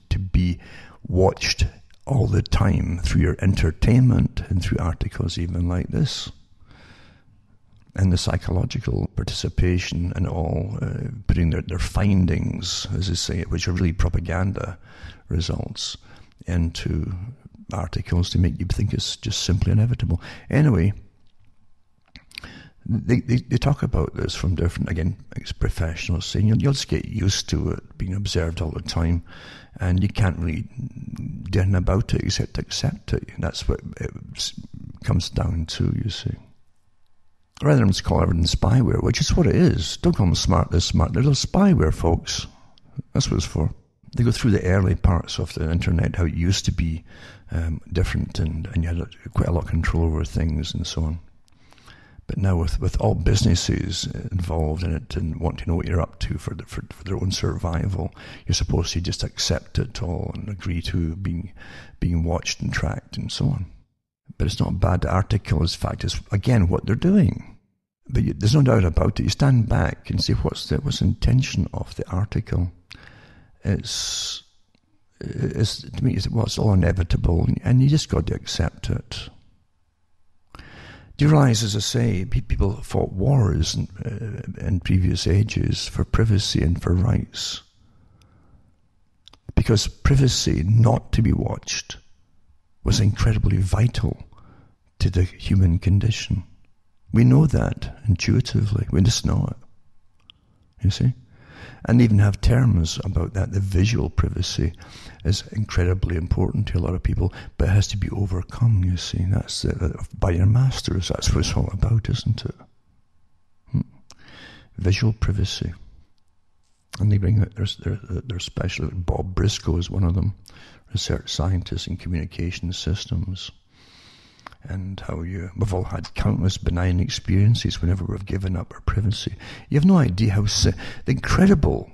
to be watched all the time through your entertainment and through articles even like this, and the psychological participation and all, putting their findings, as they say, which are really propaganda results, into articles to make you think it's just simply inevitable. Anyway, they talk about this from different, again, professionals saying you'll just get used to it being observed all the time, and you can't really do anything about it except accept it. And that's what it comes down to, you see. Rather than call everything spyware, which is what it is. Don't call them smart this, smart. They're spyware, folks. That's what it's for. They go through the early parts of the internet, how it used to be different, and you had quite a lot of control over things and so on. But now with all businesses involved in it and want to know what you're up to for their own survival, you're supposed to just accept it all and agree to being watched and tracked and so on. But it's not a bad article. In fact, it's, again, what they're doing. But there's no doubt about it. You stand back and see what's the intention of the article. It's to me, it's all inevitable, and you just got to accept it. Do you realize, as I say, people fought wars in previous ages for privacy and for rights? Because privacy, not to be watched, was incredibly vital to the human condition. We know that intuitively. We just know it. You see? And even have terms about that. The visual privacy is incredibly important to a lot of people, but it has to be overcome, you see. That's by your masters. That's what it's all about, isn't it? Visual privacy. And they bring out their special, Bob Briscoe is one of them, research scientist in communication systems. And how we've all had countless benign experiences whenever we've given up our privacy. You have no idea how the incredible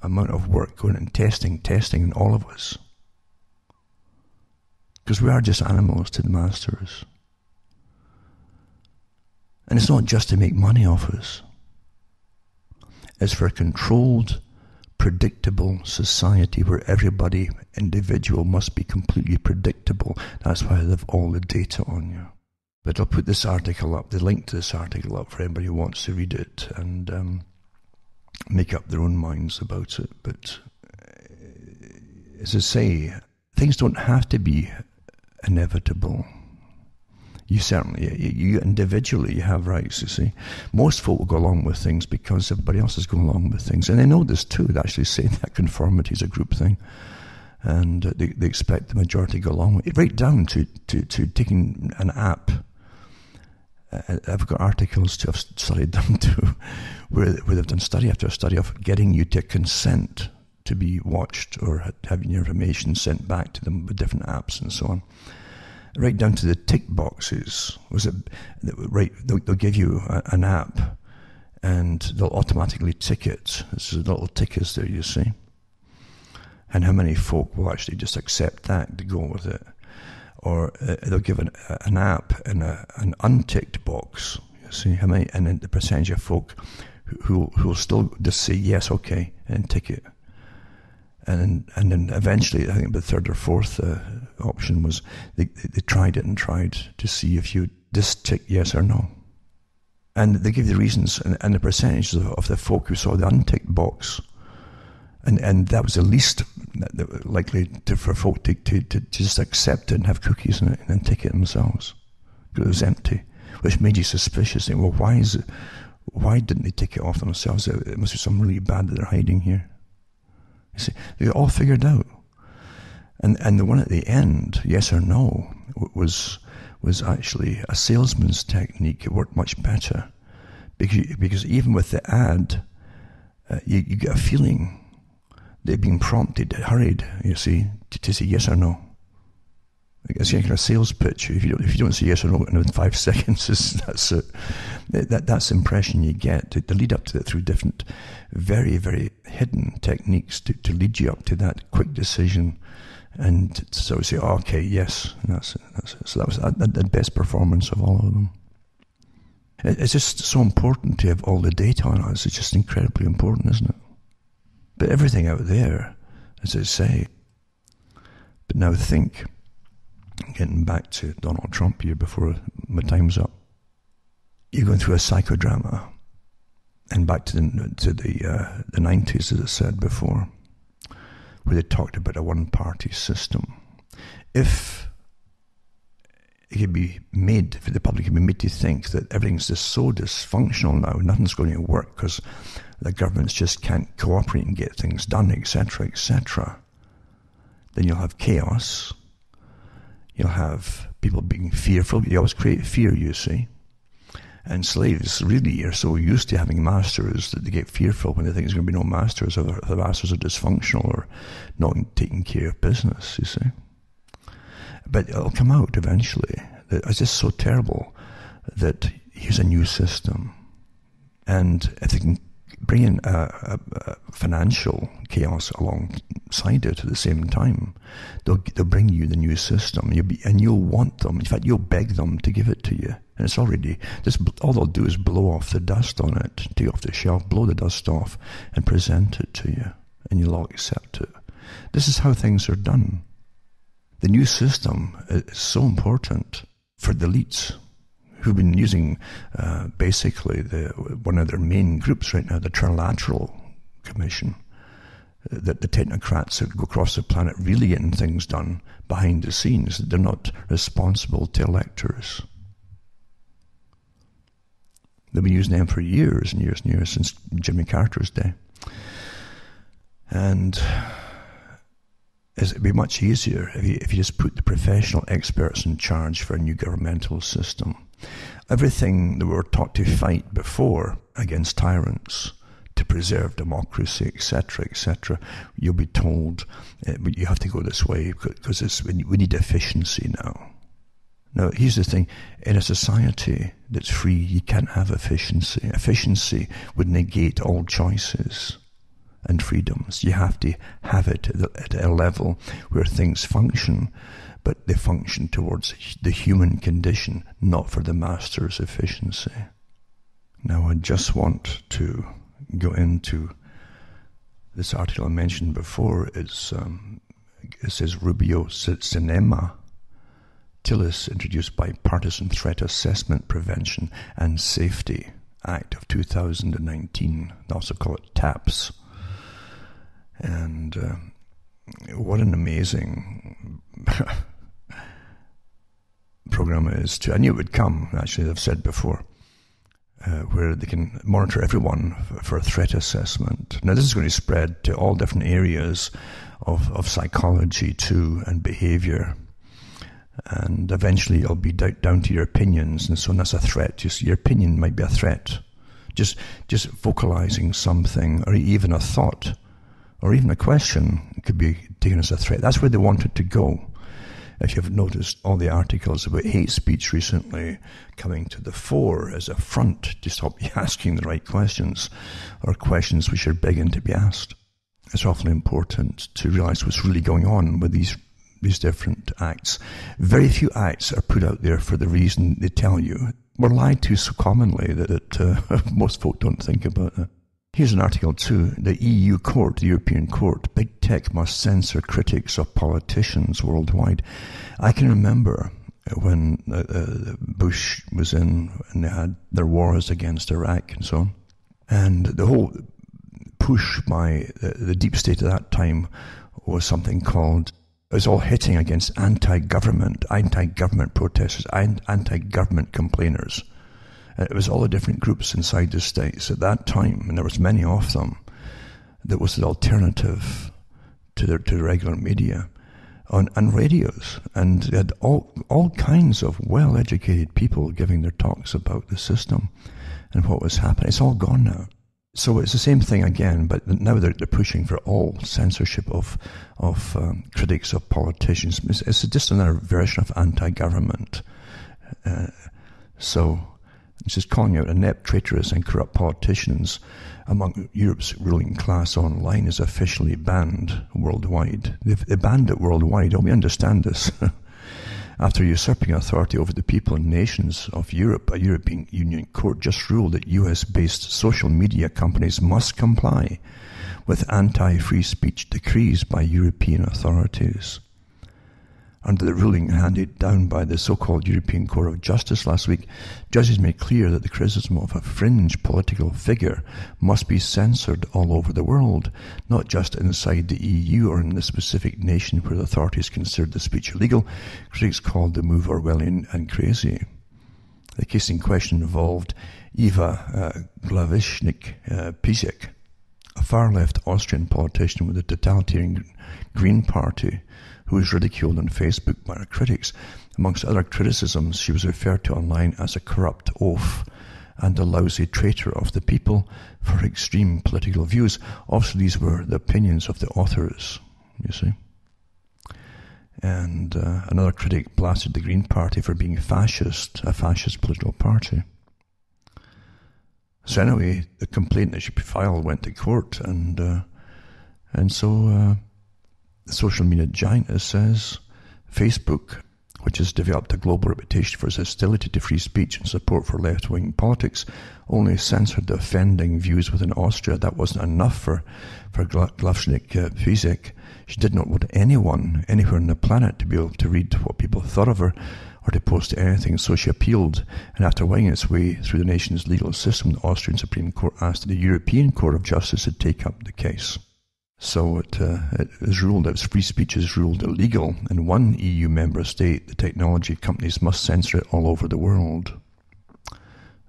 amount of work going and testing in all of us. Because we are just animals to the masters. And it's not just to make money off us. It's for a controlled, predictable society where everybody, individual, must be completely predictable. That's why they have all the data on you. But I'll put this article up, the link to this article up for anybody who wants to read it and make up their own minds about it. But as I say, things don't have to be inevitable. You certainly, you individually, you have rights, you see. Most folk will go along with things because everybody else is going along with things. And they know this too. They actually say that conformity is a group thing. And they expect the majority to go along with it. Right down to taking an app. I've got articles to have studied them too, where they've done study after study of getting you to consent to be watched or having your information sent back to them with different apps and so on. Right down to the tick boxes. They'll give you an app and they'll automatically tick it. There's little tickers there, you see. And how many folk will actually just accept that to go with it? Or they'll give an app in an unticked box, you see, how many, and then the percentage of folk who will still just say yes, okay, and tick it. And then eventually, I think the third or fourth option was they tried it and tried to see if you just tick yes or no. And they give the reasons and the percentages of the folk who saw the unticked box. And that was the least likely for folk to just accept it and have cookies in it and then tick it themselves. Because it was empty, which made you suspicious. Think, well, why didn't they tick it off themselves? It must be something really bad that they're hiding here. You see, they all figured out. And the one at the end, yes or no, was actually a salesman's technique. It worked much better. Because even with the ad, you get a feeling they've been prompted, hurried, you see, to say yes or no. It's like a sales pitch. If you don't say yes or no in 5 seconds, that's the impression you get. To lead up to it through different, very, very hidden techniques to lead you up to that quick decision, and to sort of say, oh, okay, yes, and that's it. So that was the best performance of all of them. It's just so important to have all the data on us. It's just incredibly important, isn't it? But everything out there, as I say. But now think. Getting back to Donald Trump here before my time's up. You're going through a psychodrama, and back to the 90s, as I said before, where they talked about a one-party system. If it could be made, if the public could be made to think that everything's just so dysfunctional now, nothing's going to work because the governments just can't cooperate and get things done, etc., etc., then you'll have chaos. You'll have people being fearful. You always create fear, you see. And slaves really are so used to having masters that they get fearful when they think there's going to be no masters, or the masters are dysfunctional or not taking care of business, you see. But it'll come out eventually. It's just so terrible that here's a new system. And if they can bring in a financial chaos alongside it at the same time, they'll bring you the new system, and you'll want them. In fact, you'll beg them to give it to you. And it's already, all they'll do is blow off the dust on it, take it off the shelf, blow the dust off, and present it to you, and you'll all accept it. This is how things are done. The new system is so important for the elites, who've been using basically one of their main groups right now, the Trilateral Commission, that the technocrats that go across the planet really getting things done behind the scenes. They're not responsible to electors. They've been using them for years and years and years, since Jimmy Carter's day. And it'd be much easier if you just put the professional experts in charge for a new governmental system. Everything that we were taught to fight before against tyrants, to preserve democracy, etc., etc., you'll be told you have to go this way because we need efficiency now. Now, here's the thing. In a society that's free, you can't have efficiency. Efficiency would negate all choices and freedoms. You have to have it at a level where things function, but they function towards the human condition, not for the master's efficiency. Now, I just want to go into this article I mentioned before. It says Rubio Cinema Tillis introduced Bipartisan Threat Assessment Prevention and Safety Act of 2019. They also call it TAPS. And what an amazing program it is. I knew it would come, actually, I've said before, where they can monitor everyone for a threat assessment. Now, this is going to spread to all different areas of psychology too, and behavior. And eventually it'll be down to your opinions, and so that's a threat. Just your opinion might be a threat. Just vocalizing something, or even a thought, or even a question could be taken as a threat. That's where they want it to go. If you've noticed all the articles about hate speech recently coming to the fore as a front to stop you asking the right questions, or questions which are begging to be asked. It's awfully important to realize what's really going on with these different acts. Very few acts are put out there for the reason they tell you. We're lied to so commonly that most folk don't think about it. Here's an article too. The EU court, the European court, big tech must censor critics of politicians worldwide. I can remember when Bush was in, and they had their wars against Iraq and so on. And the whole push by the deep state at that time was something called, it was all hitting against anti-government protesters, anti-government complainers. It was all the different groups inside the States at that time, and there was many of them, that was the alternative to the regular media on radios. And they had all kinds of well-educated people giving their talks about the system and what was happening. It's all gone now. So it's the same thing again, but now they're pushing for all censorship of critics of politicians. It's just another version of anti-government. So it's just calling out inept, traitorous and corrupt politicians among Europe's ruling class online is officially banned worldwide. They banned it worldwide. Don't we understand this? After usurping authority over the people and nations of Europe, a European Union court just ruled that US-based social media companies must comply with anti-free speech decrees by European authorities. Under the ruling handed down by the so-called European Court of Justice last week, judges made clear that the criticism of a fringe political figure must be censored all over the world, not just inside the EU or in the specific nation where the authorities considered the speech illegal. Critics called the move Orwellian and crazy. The case in question involved Eva Glavishnik-Piszek, a far-left Austrian politician with the totalitarian Green Party, who was ridiculed on Facebook by her critics. Amongst other criticisms, she was referred to online as a corrupt oaf and a lousy traitor of the people for her extreme political views. Obviously, these were the opinions of the authors, you see. And another critic blasted the Green Party for being fascist, a fascist political party. So anyway, the complaint that she filed went to court, and so the social media giant says Facebook, which has developed a global reputation for its hostility to free speech and support for left-wing politics, only censored the offending views within Austria. That wasn't enough for Glavishnik-Piszek. She did not want anyone anywhere on the planet to be able to read what people thought of her or to post anything, so she appealed, and after winging its way through the nation's legal system, the Austrian Supreme Court asked the European Court of Justice to take up the case. So it is ruled that free speech is ruled illegal in one EU member state. The technology companies must censor it all over the world.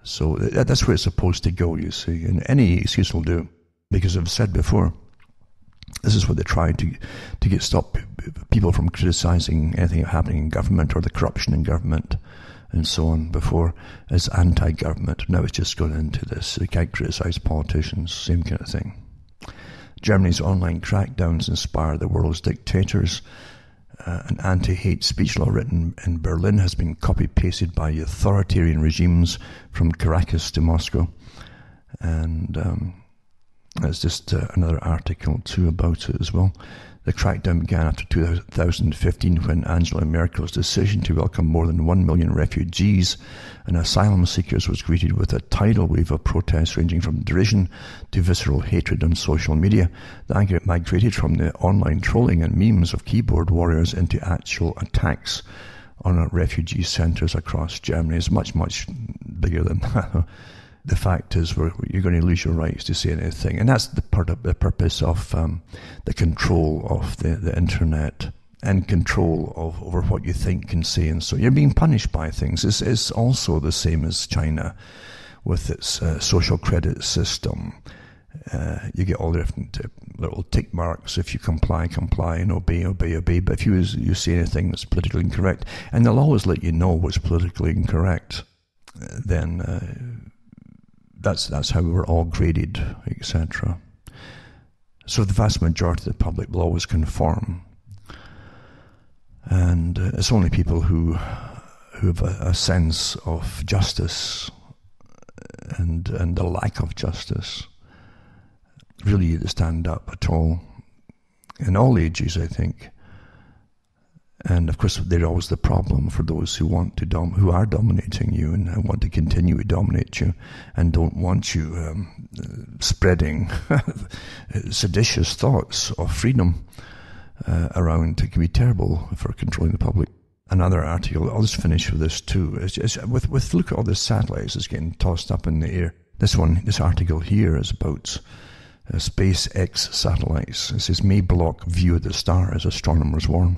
So that's where it's supposed to go, you see. And any excuse will do. Because I've said before, this is what they try to stop people from criticizing anything happening in government or the corruption in government and so on before as anti-government. Now it's just gone into this. They can't criticize politicians, same kind of thing. Germany's online crackdowns inspire the world's dictators. An anti-hate speech law written in Berlin has been copy-pasted by authoritarian regimes from Caracas to Moscow. And there's just another article too about it as well. The crackdown began after 2015 when Angela Merkel's decision to welcome more than 1 million refugees and asylum seekers was greeted with a tidal wave of protests ranging from derision to visceral hatred on social media. The anger migrated from the online trolling and memes of keyboard warriors into actual attacks on refugee centres across Germany. It's much, much bigger than that. The fact is, you're going to lose your rights to say anything, and that's the purpose of the control of the internet and control over what you think and say, and so you're being punished by things. It's also the same as China with its social credit system. You get all the different little tick marks if you comply, and obey. But if you say anything that's politically incorrect, and they'll always let you know what's politically incorrect, then that's how we're all graded, etc. So the vast majority of the public will always conform, and it's only people who have a sense of justice and the lack of justice really stand up at all, in all ages, I think. And of course, they're always the problem for those who want to who are dominating you and want to continue to dominate you, and don't want you spreading seditious thoughts of freedom around. It can be terrible for controlling the public. Another article, I'll just finish with this too. It's with look at all the satellites that's getting tossed up in the air. This article here is about SpaceX satellites. It says may block view of the stars, astronomers warn.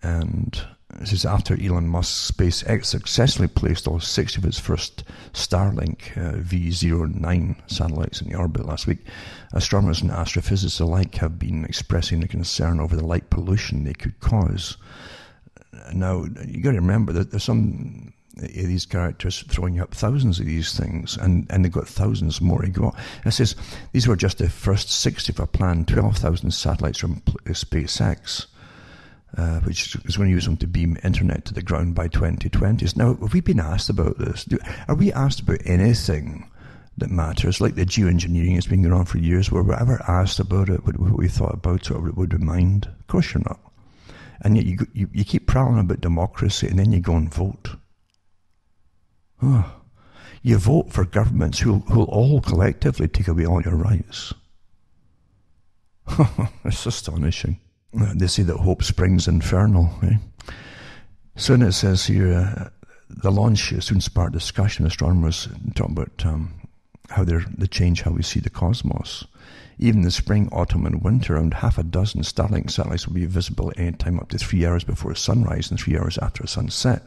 And this is after Elon Musk's SpaceX successfully placed all 6 of its first Starlink V09 satellites in the orbit last week. Astronomers and astrophysicists alike have been expressing their concern over the light pollution they could cause. Now, you got to remember that there's some these characters throwing up thousands of these things, and they've got thousands more to go. It says these were just the first 60 of a planned 12,000 satellites from SpaceX, which is going to use them to beam internet to the ground by 2020. Now, have we been asked about this? Are we asked about anything that matters? Like the geoengineering has been going on for years. Were we ever asked about it, what we thought about it, or would we mind? Of course you're not. And yet you keep prattling about democracy, and then you go and vote. Oh. You vote for governments who'll all collectively take away all your rights. It's astonishing. They say that hope springs infernal. Eh? So then it says here, the launch soon sparked discussion. Astronomers talk about how they change how we see the cosmos. Even the spring, autumn and winter, around half a dozen Starlink satellites will be visible any time up to 3 hours before sunrise and 3 hours after sunset.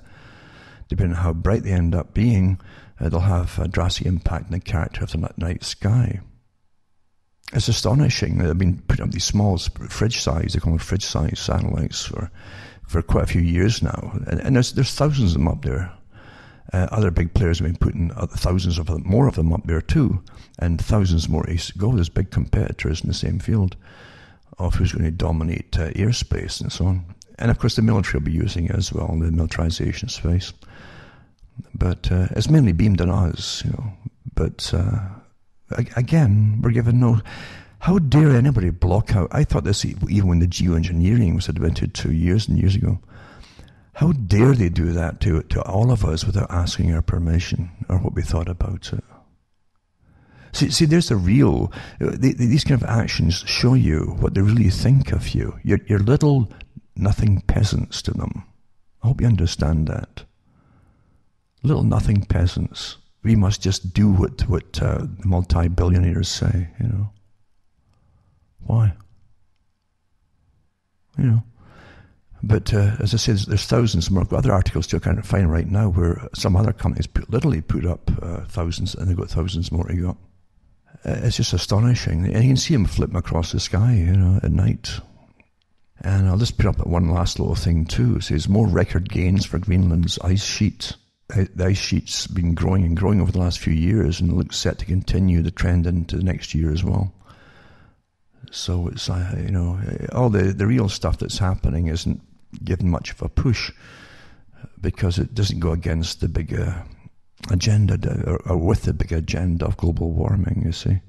Depending on how bright they end up being, they'll have a drastic impact on the character of the night sky. It's astonishing. They've been putting up these small fridge size, they call them fridge size satellites for quite a few years now. And there's thousands of them up there. Other big players have been putting thousands of them, more of them up there too, and thousands more to go. There's big competitors in the same field of who's going to dominate airspace and so on. And of course the military will be using it as well, the militarization space. But it's mainly beamed on us, you know. But again, we're given no... How dare anybody block out... I thought this even when the geoengineering was invented 2 years and years ago. How dare they do that to all of us without asking our permission or what we thought about it? See, there's the real... These kind of actions show you what they really think of you. You're little nothing peasants to them. I hope you understand that. Little nothing peasants. We must just do what the multi-billionaires say, you know. Why? You know. But as I said, there's thousands more. I've got other articles too I can't find right now where some other companies literally put up thousands, and they've got thousands more to go. It's just astonishing. And you can see them flip across the sky, you know, at night. And I'll just put up one last little thing too. It says more record gains for Greenland's ice sheet. The ice sheet's been growing and growing over the last few years, and it looks set to continue the trend into the next year as well. So it's, you know, all the real stuff that's happening isn't given much of a push because it doesn't go against the big agenda or with the big agenda of global warming, you see.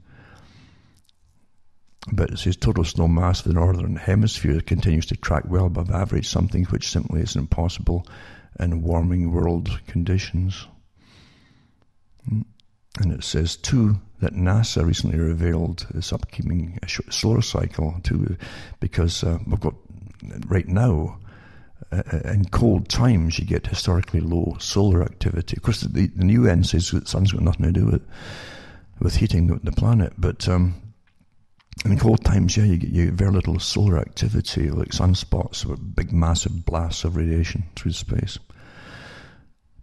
But it says total snow mass for the northern hemisphere continues to track well above average, something which simply isn't possible in warming world conditions. And it says too that NASA recently revealed this upcoming solar cycle too, because we've got right now in cold times you get historically low solar activity. Of course, the new UN says that the sun's got nothing to do with heating the planet, but in cold times, yeah, you get very little solar activity, like sunspots or big massive blasts of radiation through space.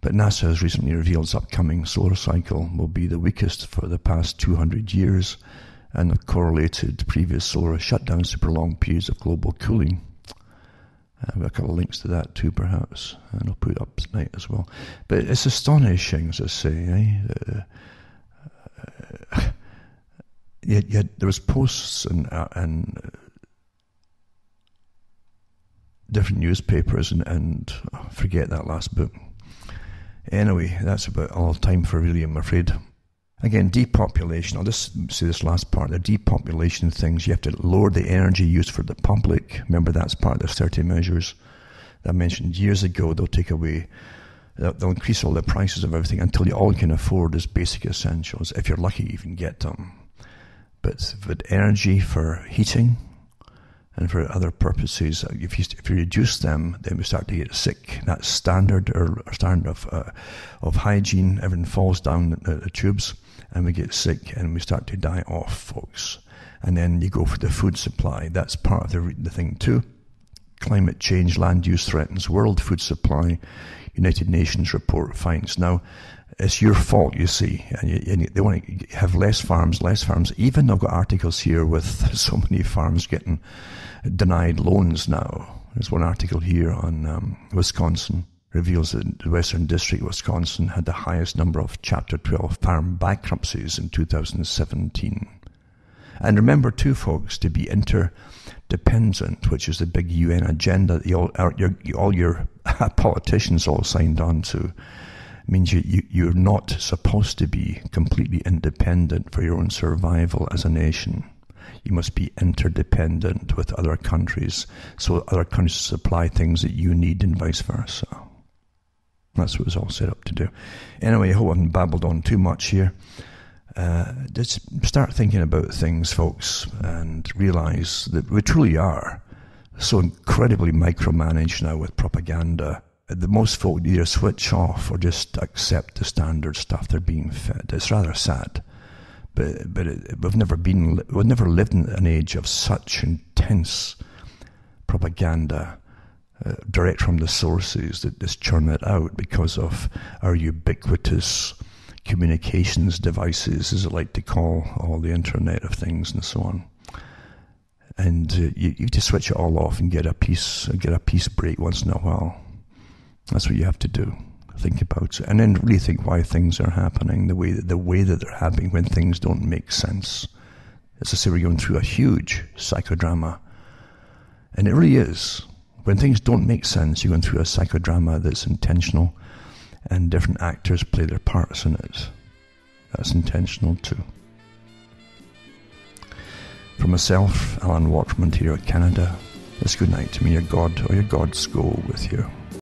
But NASA has recently revealed its upcoming solar cycle will be the weakest for the past 200 years and have correlated previous solar shutdowns to prolonged periods of global cooling. I've got a couple of links to that too, perhaps, and I'll put it up tonight as well. But it's astonishing, as I say, Yet there was posts and different newspapers and forget that last book. Anyway, that's about all time for really, I'm afraid. Again, depopulation. I'll just say this last part. The depopulation things, you have to lower the energy used for the public. Remember, that's part of the 30 measures that I mentioned years ago. They'll take away, they'll increase all the prices of everything until you all can afford as basic essentials. If you're lucky, you can get them. But energy for heating and for other purposes, if you reduce them, then we start to get sick. That standard of hygiene, everything falls down the tubes, and we get sick, and we start to die off, folks. And then you go for the food supply. That's part of the thing too. Climate change, land use threatens world food supply. United Nations report finds. Now, it's your fault, you see, and they want to have less farms. Even I've got articles here with so many farms getting denied loans now. There's one article here on Wisconsin. reveals that the Western District of Wisconsin had the highest number of Chapter 12 farm bankruptcies in 2017. And remember too, folks, to be interdependent, which is the big UN agenda that all your politicians all signed on to, means you're not supposed to be completely independent for your own survival as a nation. You must be interdependent with other countries, so other countries supply things that you need and vice versa. That's what it was all set up to do. Anyway, I hope I haven't babbled on too much here. Just start thinking about things, folks, and realize that we truly are so incredibly micromanaged now with propaganda. The most folk either switch off or just accept the standard stuff they're being fed. It's rather sad, but we've never lived in an age of such intense propaganda, direct from the sources that just churn it out because of our ubiquitous communications devices, as I like to call all the Internet of Things and so on. And you just switch it all off and get a peace break once in a while. That's what you have to do. Think about it, and then really think why things are happening the way that they're happening when things don't make sense. As I say, we're going through a huge psychodrama, and it really is. When things don't make sense, you're going through a psychodrama that's intentional, and different actors play their parts in it. That's intentional too. For myself, Alan Waterman here at Canada, it's good night to me. Your God or your gods go with you.